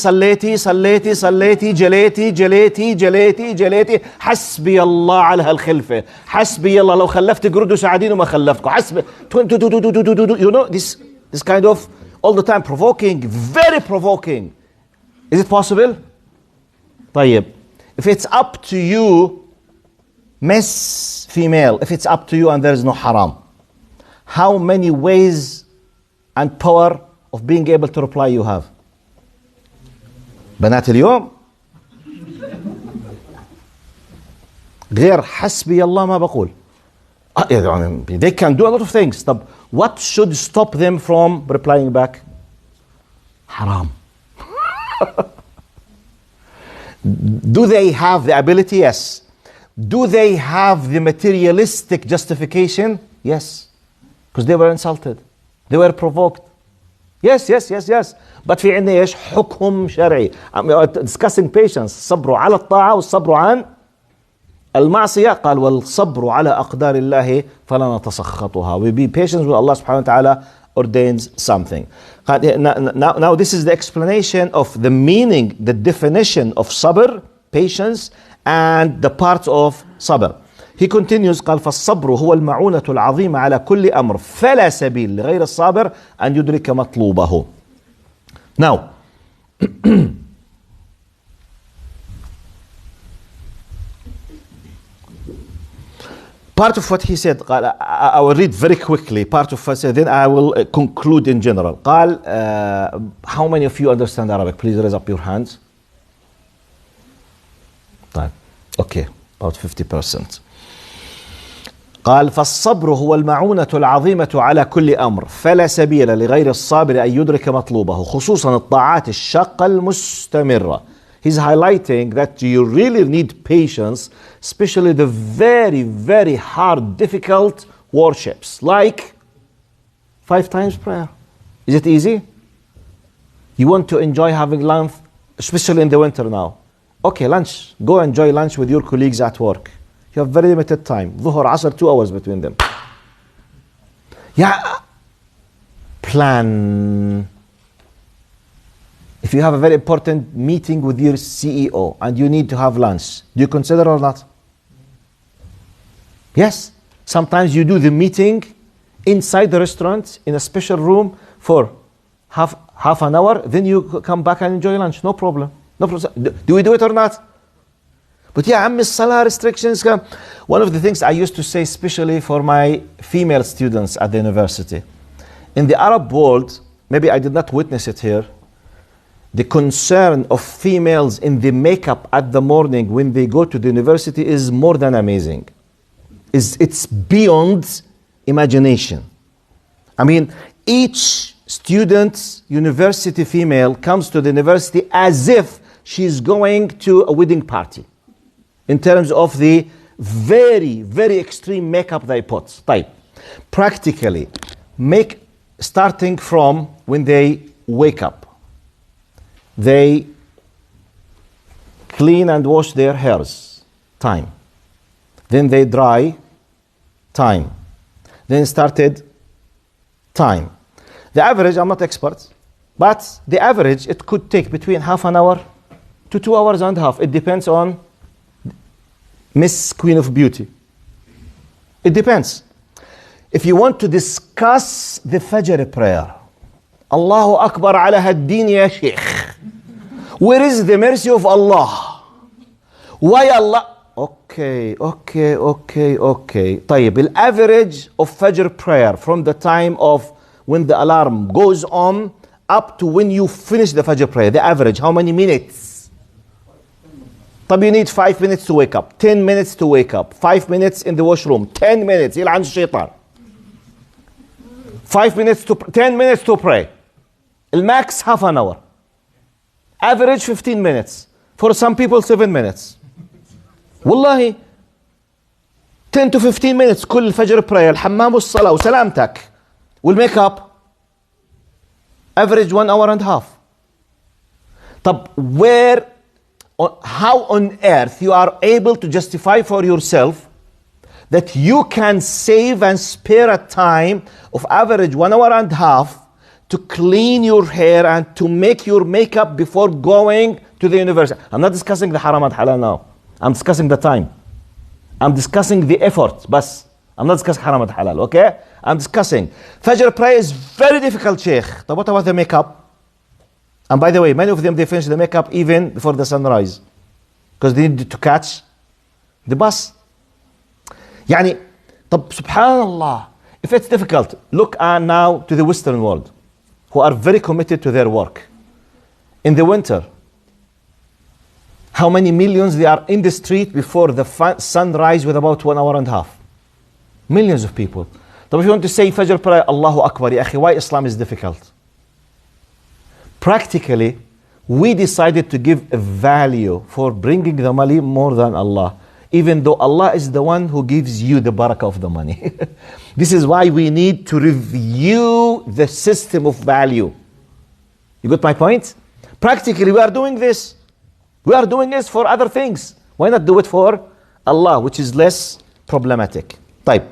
جليتي حسبي الله على هالخلفة. حسبي الله لو خلفت قردوا سعدين وما خلفتكم. حسبي. You know, this kind of all the time provoking, very provoking. Is it possible? طيب, if it's up to you, Miss Female, if it's up to you and there is no haram, how many ways and power of being able to reply you have? بنات اليوم غير حسبي الله ما بقول. They can do a lot of things. طب what should stop them from replying back? Haram. Do they have the ability? Yes. Do they have the materialistic justification? Yes. Because they were insulted. They were provoked. Yes. But في عندنا ايش؟ حكم شرعي. Discussing patience. صبروا على الطاعة والصبر عن المعصية. قال والصبر على أقدار الله فلا نتسخطها. We be patient when Allah subhanahu wa ta'ala ordains something. Now this is the explanation of the meaning, the definition of sabr, patience, and the parts of sabr. He continues قال فالصبر هو المعونة العظيمة على كل أمر فلا سبيل لغير الصابر أن يدرك مطلوبه. Now part of what he said قال, I will read very quickly part of what he said, then I will conclude in general. قال how many of you understand Arabic? Please raise up your hands. طيب okay, about 50%. قال فالصبر هو المعونة العظيمة على كل أمر فلا سبيل لغير الصابر أن يدرك مطلوبه خصوصا الطاعات الشاقة المستمرة. He's highlighting that you really need patience, especially the very, very hard, difficult worships, like 5 times prayer. Is it easy? You want to enjoy having lunch, especially in the winter now. Okay, lunch. Go enjoy lunch with your colleagues at work. You have very limited time. Dhuhr, Asr, 2 hours between them. Yeah. Plan. If you have a very important meeting with your CEO and you need to have lunch, do you consider or not? Yes. Sometimes you do the meeting inside the restaurant in a special room for half an hour, then you come back and enjoy lunch. No problem. No problem. Do we do it or not? But yeah, عمي الصلاة restrictions. One of the things I used to say, especially for my female students at the university, in the Arab world, maybe I did not witness it here, the concern of females in the makeup at the morning when they go to the university is more than amazing. It's beyond imagination. I mean, each student, university female, comes to the university as if she's going to a wedding party. In terms of the very, very extreme makeup they put. طيب. Practically, starting from when they wake up, they clean and wash their hairs, time. Then they dry, time. Then started, time. The average, I'm not expert, but the average, it could take between half an hour to 2 hours and a half. It depends on Miss Queen of Beauty. It depends. If you want to discuss the Fajr prayer, Allahu Akbar ala haddin ya Sheikh. Where is the mercy of Allah? Why Allah? Okay. طيب, the average of Fajr prayer from the time of when the alarm goes on up to when you finish the Fajr prayer, the average, how many minutes? طب you need 5 minutes to wake up, 10 minutes to wake up, 5 minutes in the washroom, 10 minutes, يلعن الشيطان. 5 minutes to 10 minutes to pray. Max half an hour. Average 15 minutes. For some people 7 minutes. والله 10 to 15 minutes كل الفجر prayer, الحمام والصلاة وسلامتك والميك up. Average 1 hour and a half. طب how on earth you are able to justify for yourself that you can save and spare a time of average 1 hour and a half to clean your hair and to make your makeup before going to the university? I'm not discussing the haram and halal now. I'm discussing the time. I'm discussing the effort, but I'm not discussing haram and halal, okay? I'm discussing Fajr prayer is very difficult, Sheikh. But what about the makeup? And by the way, many of them, they finish the makeup even before the sunrise because they need to catch the bus. يعني, طب subhanallah, if it's difficult, look now to the Western world who are very committed to their work. In the winter, How many millions they are in the street before the sunrise with about 1 hour and a half? Millions of people. But if you want to say Fajr prayer, Allahu Akbar, ya akhi, why Islam is difficult? Practically, we decided to give a value for bringing the money more than Allah, even though Allah is the one who gives you the barakah of the money. This is why we need to review the system of value. You got my point? Practically, we are doing this. We are doing this for other things. Why not do it for Allah, which is less problematic? طيب.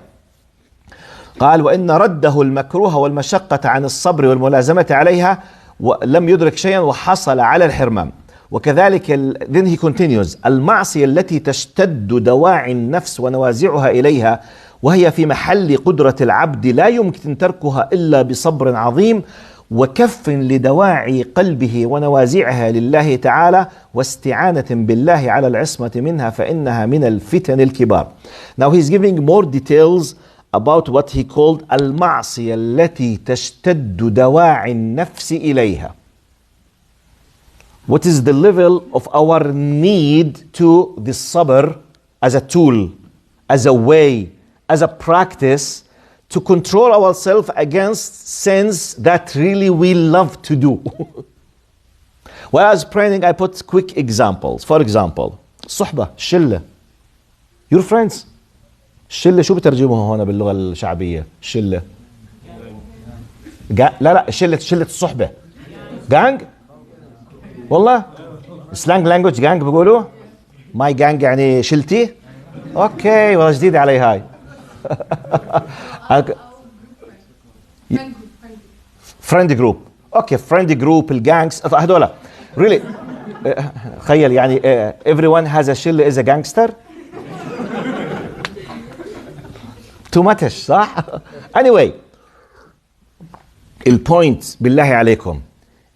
قال وإن رده المكروه والمشقة عن الصبر والملازمة عليها ولم يدرك شيئا وحصل على الحرمان. وكذلك then he continues المعصية التي تشتد دواعي النفس ونوازعها إليها وهي في محل قدرة العبد لا يمكن تركها إلا بصبر عظيم وكف لدواعي قلبه ونوازعها لله تعالى واستعانة بالله على العصمة منها فإنها من الفتن الكبار. Now he's giving more details about what he called المعصية التي تشتد دواعي النفس إليها. What is the level of our need to the sabr as a tool, as a way, as a practice to control ourselves against sins that really we love to do. While I was praying, I put quick examples. For example, صحبة, شلة. Your friends. الشلة شو بترجموها هنا باللغة الشعبية؟ الشلة. لا شلة الصحبة. gang. والله slang language gang بيقولوا. my gang يعني شلتي. اوكي والله جديدة علي هاي. friend group. اوكي friend group الجانجز هذولا. really تخيل يعني everyone has a شلة is a gangster. too much صح؟ anyway البوينت بالله عليكم,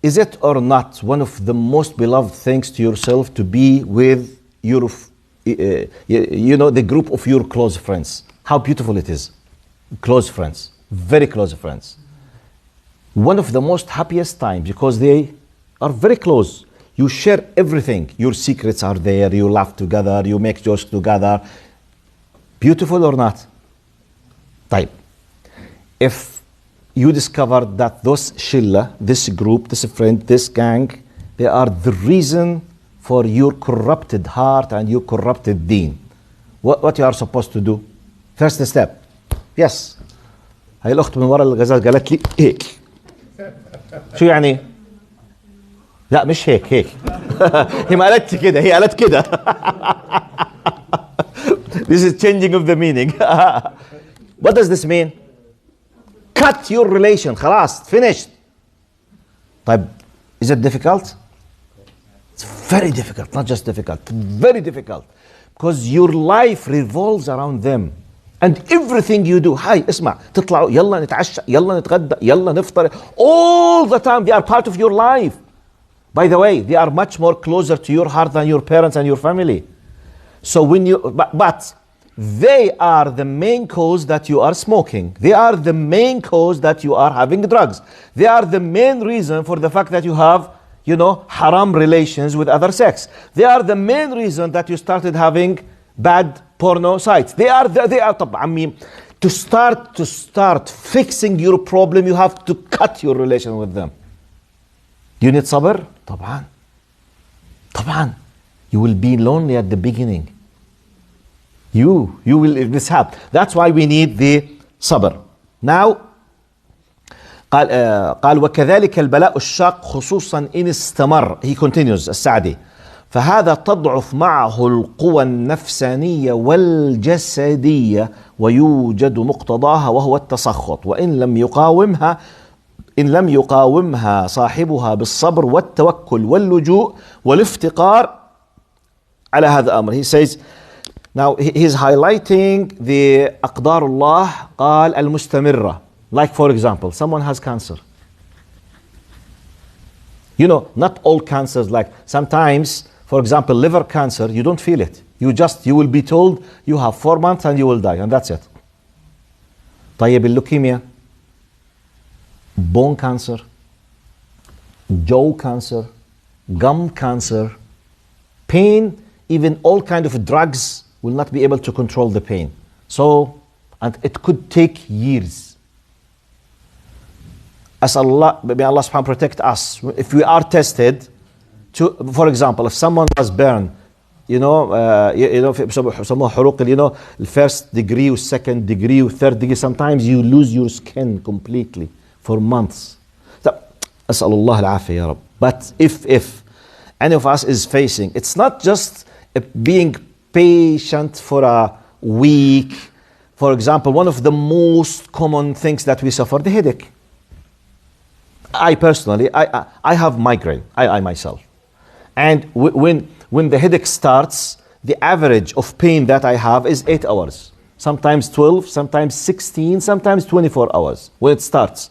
is it or not one of the most beloved things to yourself to be with your you know the group of your close friends? How beautiful it is. Close friends, very close friends. One of the most happiest times because they are very close. You share everything. Your secrets are there. You laugh together. You make jokes together. Beautiful or not? طيب. If you discover that those shilla, this group, this friend, this gang, they are the reason for your corrupted heart and your corrupted deen. What you are supposed to do? First step. Yes. هاي الأخت من وراء الغزال قالت لي هيك. شو يعني؟ لا مش هيك. هي ما قالتش كده, هي قالت كده. This is changing of the meaning. What does this mean? Cut your relation. خلاص, finished. طيب, is it difficult? It's very difficult, not just difficult, very difficult. Because your life revolves around them. And everything you do, هاي اسمع, تطلعوا, يلا نتعشى, يلا نتغدى, يلا نفطر. All the time they are part of your life. By the way, they are much more closer to your heart than your parents and your family. So when you, but they are the main cause that you are smoking. They are the main cause that you are having drugs. They are the main reason for the fact that you have, you know, haram relations with other sex. They are the main reason that you started having bad porno sites. They are طب عمي, to start fixing your problem, you have to cut your relation with them. Do you need sabr? طبعا. You will be lonely at the beginning. You will this happen. That's why we need the sabr. Now قال وكذلك البلاء الشاق خصوصا إن استمر. He continues السعدي. فهذا تضعف معه القوى النفسانية والجسدية ويوجد مقتضاها وهو التسخط وإن لم يقاومها صاحبها بالصبر والتوكل واللجوء والافتقار على هذا الأمر. He says, now he's highlighting the أقدار الله قال المستمرة. Like for example, someone has cancer. You know, not all cancers, like sometimes, for example, liver cancer, you don't feel it. You will be told you have 4 months and you will die, and that's it. طيب اللوكيميا, bone cancer, jaw cancer, gum cancer, pain, even all kind of drugs will not be able to control the pain. So, and it could take years. As Allah, may Allah subhanahu wa ta'ala protect us. If we are tested, for example, if someone was burned, you know, the first degree, second degree, third degree, sometimes you lose your skin completely for months. So, أسأل الله العافية يا رب. But if any of us is facing, it's not just being patient for a week. For example, one of the most common things that we suffer, the headache. I personally, I have migraine, I myself. And when the headache starts, the average of pain that I have is 8 hours. Sometimes 12, sometimes 16, sometimes 24 hours when it starts.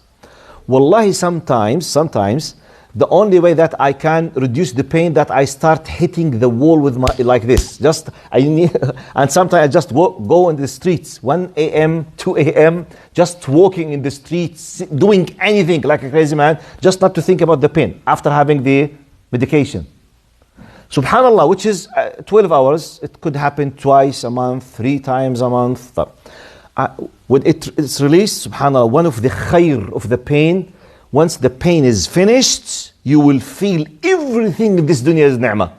Wallahi, sometimes the only way that I can reduce the pain that I start hitting the wall with my, like this. And sometimes I just go in the streets, 1 a.m., 2 a.m., just walking in the streets, doing anything like a crazy man, just not to think about the pain after having the medication. Subhanallah, which is 12 hours, it could happen twice a month, 3 times a month. When it's released, subhanallah, one of the khair of the pain, once the pain is finished, you will feel everything in this dunya is ni'mah.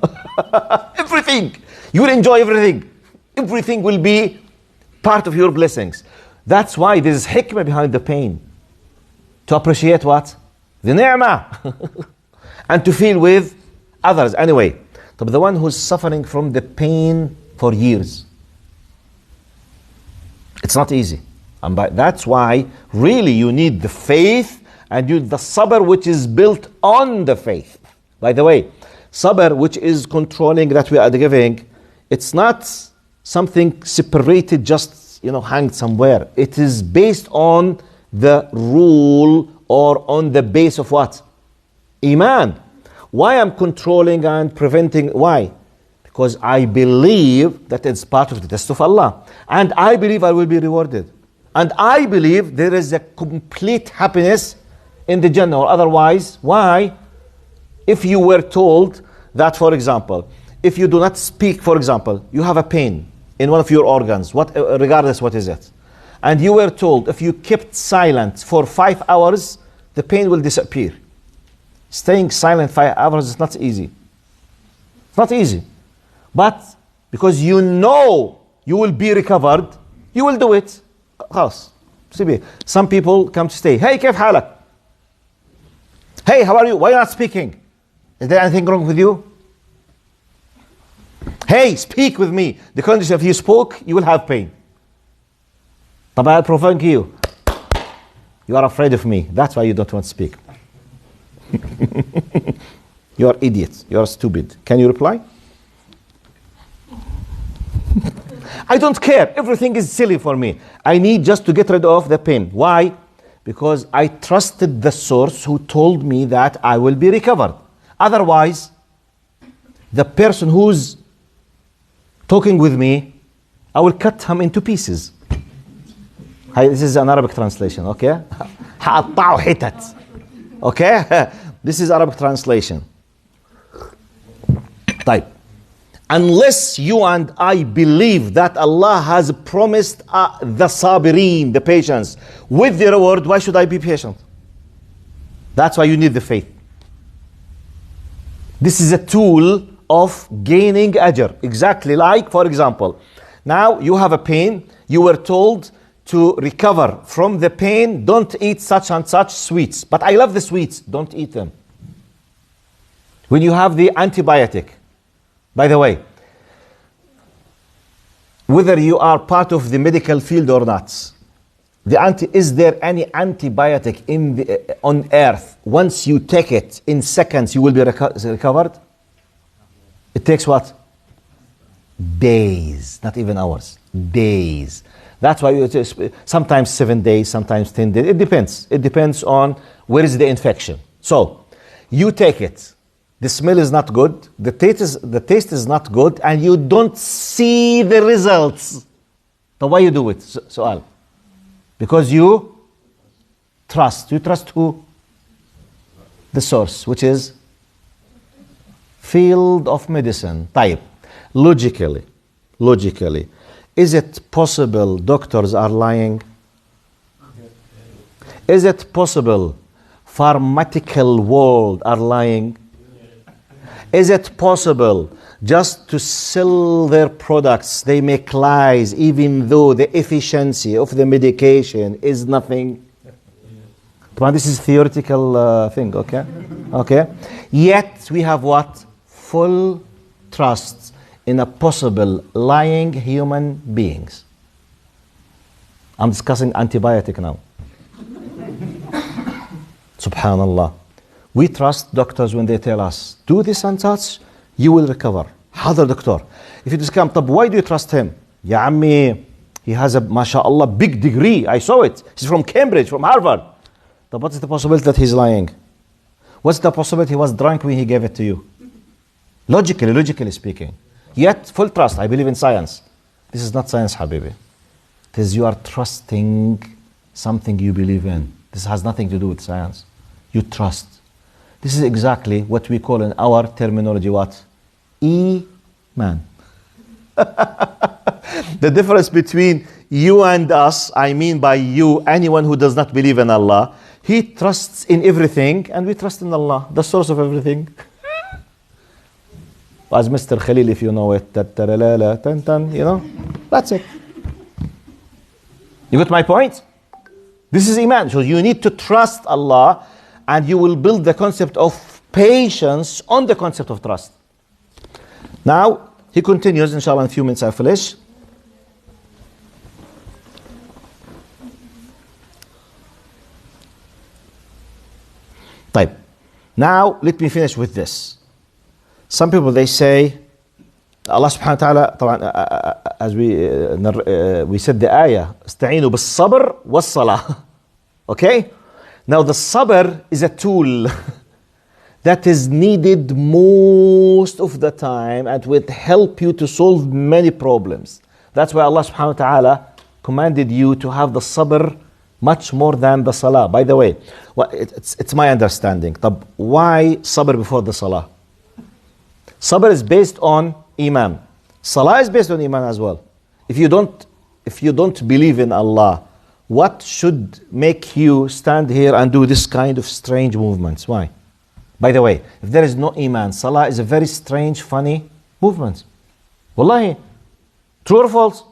Everything. You will enjoy everything. Everything will be part of your blessings. That's why there is hikmah behind the pain. To appreciate what? The ni'mah. And to feel with others. Anyway, the one who's suffering from the pain for years, it's not easy. And that's why really you need the faith and you need the sabr, which is built on the faith. By the way, sabr, which is controlling that we are giving, it's not something separated, just hanged somewhere. It is based on the rule or on the base of what? Iman. Why I'm controlling and preventing? Why? Because I believe that it's part of the test of Allah. And I believe I will be rewarded. And I believe there is a complete happiness in the Jannah or otherwise. Why? If you were told that, for example, if you do not speak, for example, you have a pain in one of your organs, regardless what is it, and you were told if you kept silent for 5 hours, the pain will disappear. Staying silent 5 hours is not easy. It's not easy. But because you know you will be recovered, you will do it. خلاص. Some people come to stay. Hey, كيف حالك? Hey, how are you? Why are you not speaking? Is there anything wrong with you? Hey, speak with me. The condition, if you spoke, you will have pain. طب I'll provoke you. You are afraid of me. That's why you don't want to speak. You are idiot. You are stupid. Can you reply? I don't care. Everything is silly for me. I need just to get rid of the pain. Why? Because I trusted the source who told me that I will be recovered. Otherwise, the person who's talking with me, I will cut him into pieces. This is an Arabic translation, okay? هقطعه حتت. Okay? This is Arabic translation. طيب. Unless you and I believe that Allah has promised the sabirin, the patience, with the reward, why should I be patient? That's why you need the faith. This is a tool of gaining ajr. Exactly like, for example, now you have a pain, you were told to recover from the pain, don't eat such and such sweets. But I love the sweets, don't eat them. When you have the antibiotic, by the way, whether you are part of the medical field or not, is there any antibiotic on earth, once you take it, in seconds you will be recovered? It takes what? Days, not even hours. Days. That's why sometimes 7 days, sometimes 10 days. It depends. It depends on where is the infection. So, you take it. The smell is not good. The taste is not good. And you don't see the results. So why you do it? Su'al. Because you trust. You trust who? The source, which is field of medicine. طيب, logically, is it possible doctors are lying? Is it possible pharmaceutical world are lying? Is it possible just to sell their products they make lies even though the efficiency of the medication is nothing? This is theoretical thing, okay? Yet we have what? Full trust in a possible lying human beings. I'm discussing antibiotic now. Subhanallah. We trust doctors when they tell us, do this and such, you will recover. Hadar doctor. If you just come, why do you trust him? Ya ammi, he has a, mashallah, big degree. I saw it. He's from Cambridge, from Harvard. What is the possibility that he's lying? What's the possibility he was drunk when he gave it to you? Logically speaking. Yet, full trust. I believe in science. This is not science, Habibi. This is you are trusting something you believe in. This has nothing to do with science. You trust. This is exactly what we call in our terminology what? Iman. The difference between you and us, I mean by you, anyone who does not believe in Allah, he trusts in everything and we trust in Allah, the source of everything. As Mr. Khalil, if you know it, you know, that's it. You got my point? This is Iman. So you need to trust Allah and you will build the concept of patience on the concept of trust. Now, he continues, inshallah, in a few minutes I'll finish. Now, let me finish with this. Some people, they say, Allah subhanahu wa ta'ala, as we said the ayah, استعينوا بالصبر والصلاة. Okay? Now the sabr is a tool that is needed most of the time and will help you to solve many problems. That's why Allah subhanahu wa ta'ala commanded you to have the sabr much more than the salah. By the way, it's my understanding. Why sabr before the salah? Sabr is based on Iman. Salah is based on Iman as well. If you don't believe in Allah, what should make you stand here and do this kind of strange movements? Why? By the way, if there is no Iman, Salah is a very strange, funny movement. Wallahi. True or false?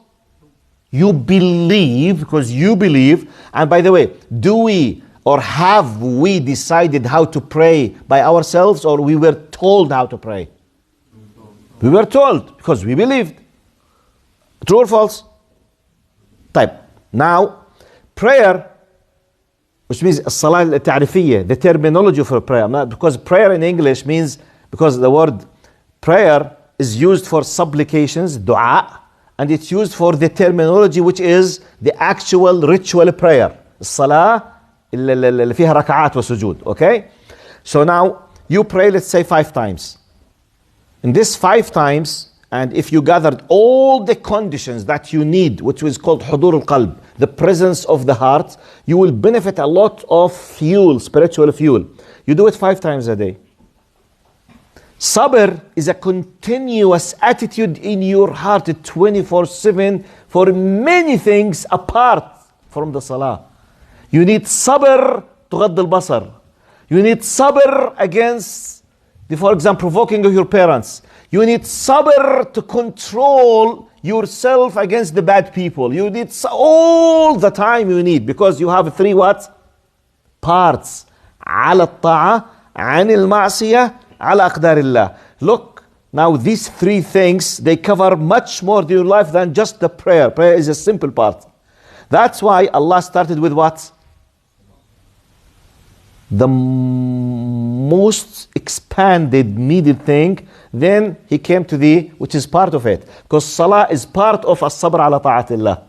You believe because you believe. And by the way, do we or have we decided how to pray by ourselves, or we were told how to pray? We were told because we believed. True or false? Type. Now, prayer, which means Salah al-Ta'rifiyya, the terminology for prayer. Because prayer in English means, because the word prayer is used for supplications, dua, and it's used for the terminology which is the actual ritual prayer. Salah اللي فيها ركعات وسجود. Okay? So now, you pray, let's say 5 times. In this 5 times, and if you gathered all the conditions that you need, which is called hudur al-qalb, the presence of the heart, you will benefit a lot of fuel, spiritual fuel. You do it 5 times a day. Sabr is a continuous attitude in your heart 24/7 for many things apart from the salah. You need sabr تغض البصر. You need sabr against, for example, provoking of your parents. You need sabr to control yourself against the bad people. You need all the time you need, because you have 3 what? Parts. على الطاعة, عن المعصية, على أقدار الله. Look, now these 3 things, they cover much more to your life than just the prayer. Prayer is a simple part. That's why Allah started with what? The most expanded needed thing. Then he came to the, which is part of it. Because salah is part of as-sabr ala ta'atillah.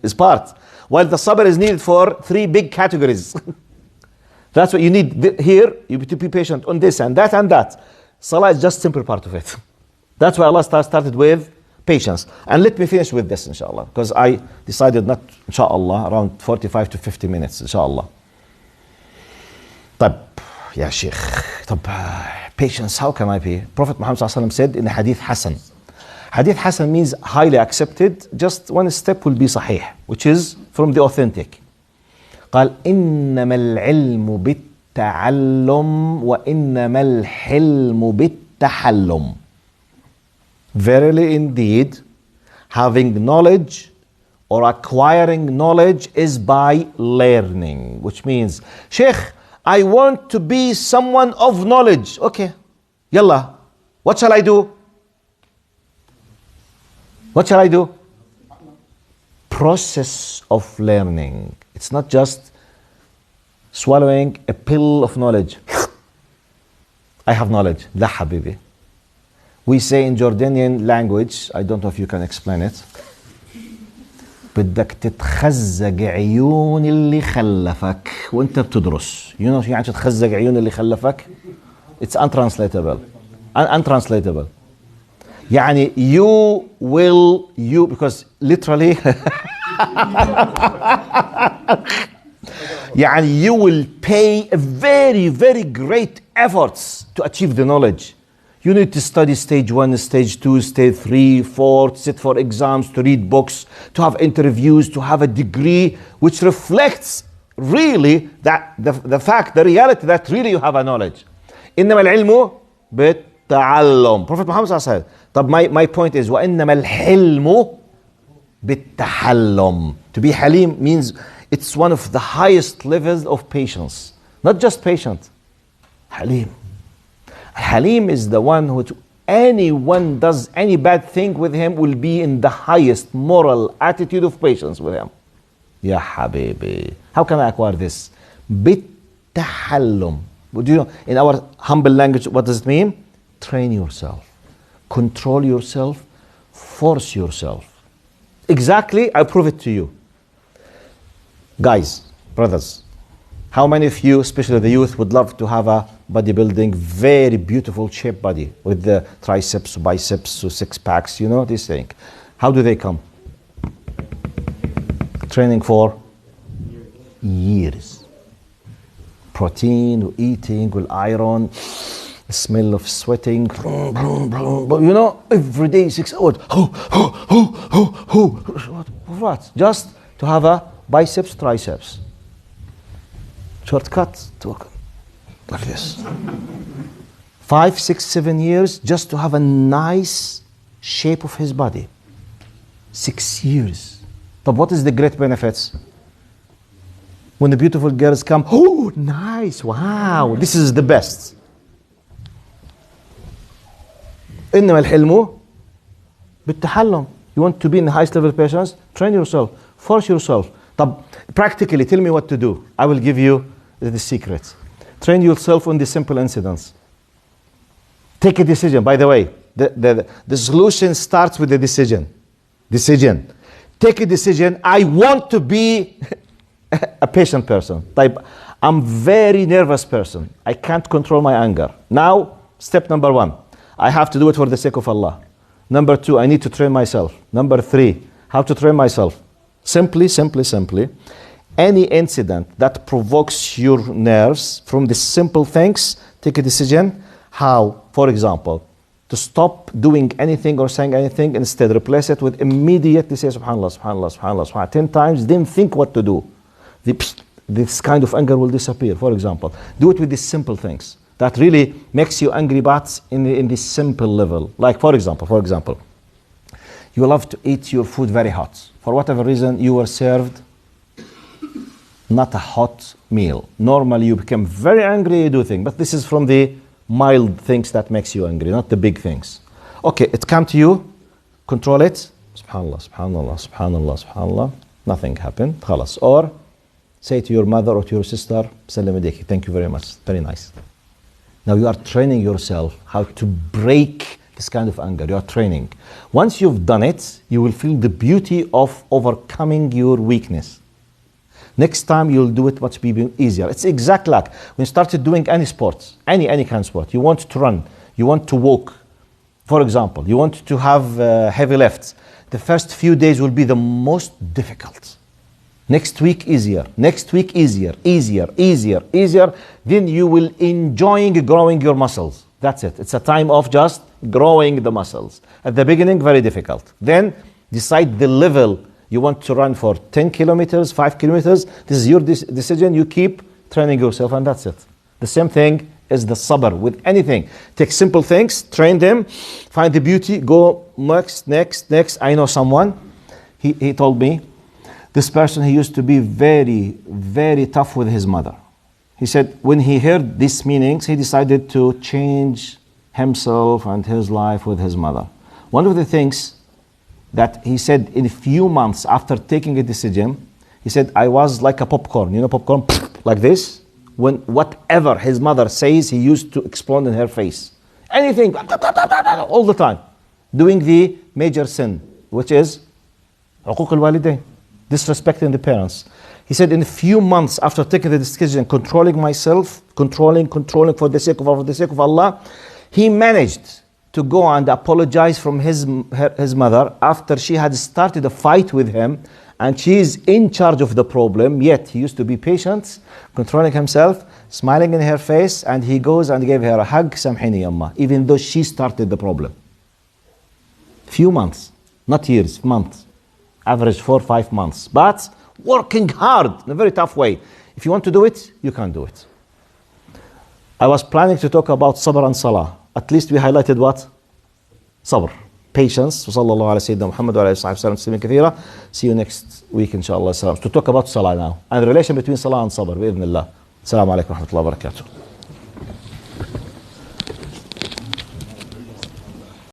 It's part. While the sabr is needed for 3 big categories. That's what you need here. You need to be patient on this and that and that. Salah is just simple part of it. That's why Allah started with patience. And let me finish with this, inshallah. Because I decided not, inshallah, around 45 to 50 minutes, inshallah. طب يا شيخ، طب Patience, how can I be? Prophet Muhammad ﷺ said in a hadith Hasan. Hadith Hasan means highly accepted, just one step will be sahih, which is from the authentic. قال إنما العلم بالتعلم وإنما الحلم بالتحلم. Verily indeed, having knowledge or acquiring knowledge is by learning, which means, Sheikh, I want to be someone of knowledge. Okay, yalla, what shall I do? What shall I do? Process of learning. It's not just swallowing a pill of knowledge. I have knowledge. La habibi. We say in Jordanian language, I don't know if you can explain it. بدك تتخزق عيون اللي خلفك وانت بتدرس. You know يعني تتخزق عيون اللي خلفك? It's untranslatable. Untranslatable. يعني you because literally يعني you will pay a very very great efforts to achieve the knowledge. You need to study stage 1, stage 2, stage 3, 4, to sit for exams, to read books, to have interviews, to have a degree which reflects really that the fact, the reality that really you have a knowledge. إنما العلم بالتعلم. Prophet Muhammad said. طب my point is وإنما الحلم بالتحلم. To be halim means it's one of the highest levels of patience. Not just patient. Halim. Halim is the one who anyone does any bad thing with him will be in the highest moral attitude of patience with him. Ya habibi. How can I acquire this? بالتحلم. Do you know, in our humble language, what does it mean? Train yourself. Control yourself. Force yourself. Exactly, I prove it to you. Guys, brothers, how many of you, especially the youth, would love to have a bodybuilding, very beautiful shaped body with the triceps, biceps, so six packs, you know, this thing. How do they come? Training for years. Protein, eating, with iron, smell of sweating, you know, every day 6 hours. What? Just to have a biceps, triceps. Shortcut to work like this. 5, 6, 7 years just to have a nice shape of his body. 6 years. But what is the great benefits? When the beautiful girls come, oh, nice, wow, this is the best. إنما الحلم بالتحلم. You want to be in the highest level of patience? Train yourself, force yourself. طب practically tell me what to do. I will give you the secret. Train yourself on the simple incidents. Take a decision. By the way, the solution starts with the decision. Decision. Take a decision. I want to be a patient person. Type, I'm very nervous person. I can't control my anger. Now, step number 1. I have to do it for the sake of Allah. Number 2, I need to train myself. Number 3, how to train myself? Simply, any incident that provokes your nerves from the simple things, take a decision. How? For example, to stop doing anything or saying anything, instead replace it with immediately say subhanallah, subhanallah, subhanallah, subhanallah 10 times, then think what to do. This kind of anger will disappear, for example. Do it with these simple things that really makes you angry, but in this simple level. Like for example, you love to eat your food very hot. For whatever reason, you were served not a hot meal. Normally, you become very angry, you do things. But this is from the mild things that makes you angry, not the big things. Okay, it come to you, control it. Subhanallah, subhanallah, subhanallah, subhanallah. Nothing happened. Khalas. Or say to your mother or to your sister, Salam alaikum, thank you very much. Very nice. Now you are training yourself how to break this kind of anger. You are training. Once you've done it, you will feel the beauty of overcoming your weakness. Next time you'll do it much easier. It's exact like when you started doing any sports, any kind of sport. You want to run, you want to walk. For example, you want to have heavy lifts. The first few days will be the most difficult. Next week easier. Next week easier. Then you will enjoying growing your muscles. That's it. It's a time of just growing the muscles. At the beginning, very difficult. Then decide the level you want to run for 10 kilometers, 5 kilometers. This is your decision. You keep training yourself, and that's it. The same thing is the sabr with anything. Take simple things, train them, find the beauty, go next. I know someone, he told me, this person, he used to be very, very tough with his mother. He said when he heard these meanings, he decided to change himself and his life with his mother. One of the things that he said in a few months after taking a decision, he said, I was like a popcorn. You know popcorn? Like this. When whatever his mother says, he used to explode in her face. Anything, all the time. Doing the major sin, which is عقوق الوالدين, disrespecting the parents. He said, in a few months after taking the decision, controlling myself, controlling for the sake of Allah, he managed to go and apologize from his mother after she had started a fight with him, and she is in charge of the problem. Yet he used to be patient, controlling himself, smiling in her face, and he goes and gave her a hug, Samhini Yamma, even though she started the problem. Few months, not years, months. Average 4 or 5 months. But working hard in a very tough way. If you want to do it, you can do it. I was planning to talk about sabr and salah. At least we highlighted what? Sabr. Patience. وصلى الله على سيدنا محمد وعلى آله وصحبه وسلم تسليما كثيرا. See you next week inshallah. To talk about salah now. And the relation between salah and sabr. بإذن الله. السلام عليكم ورحمة الله وبركاته.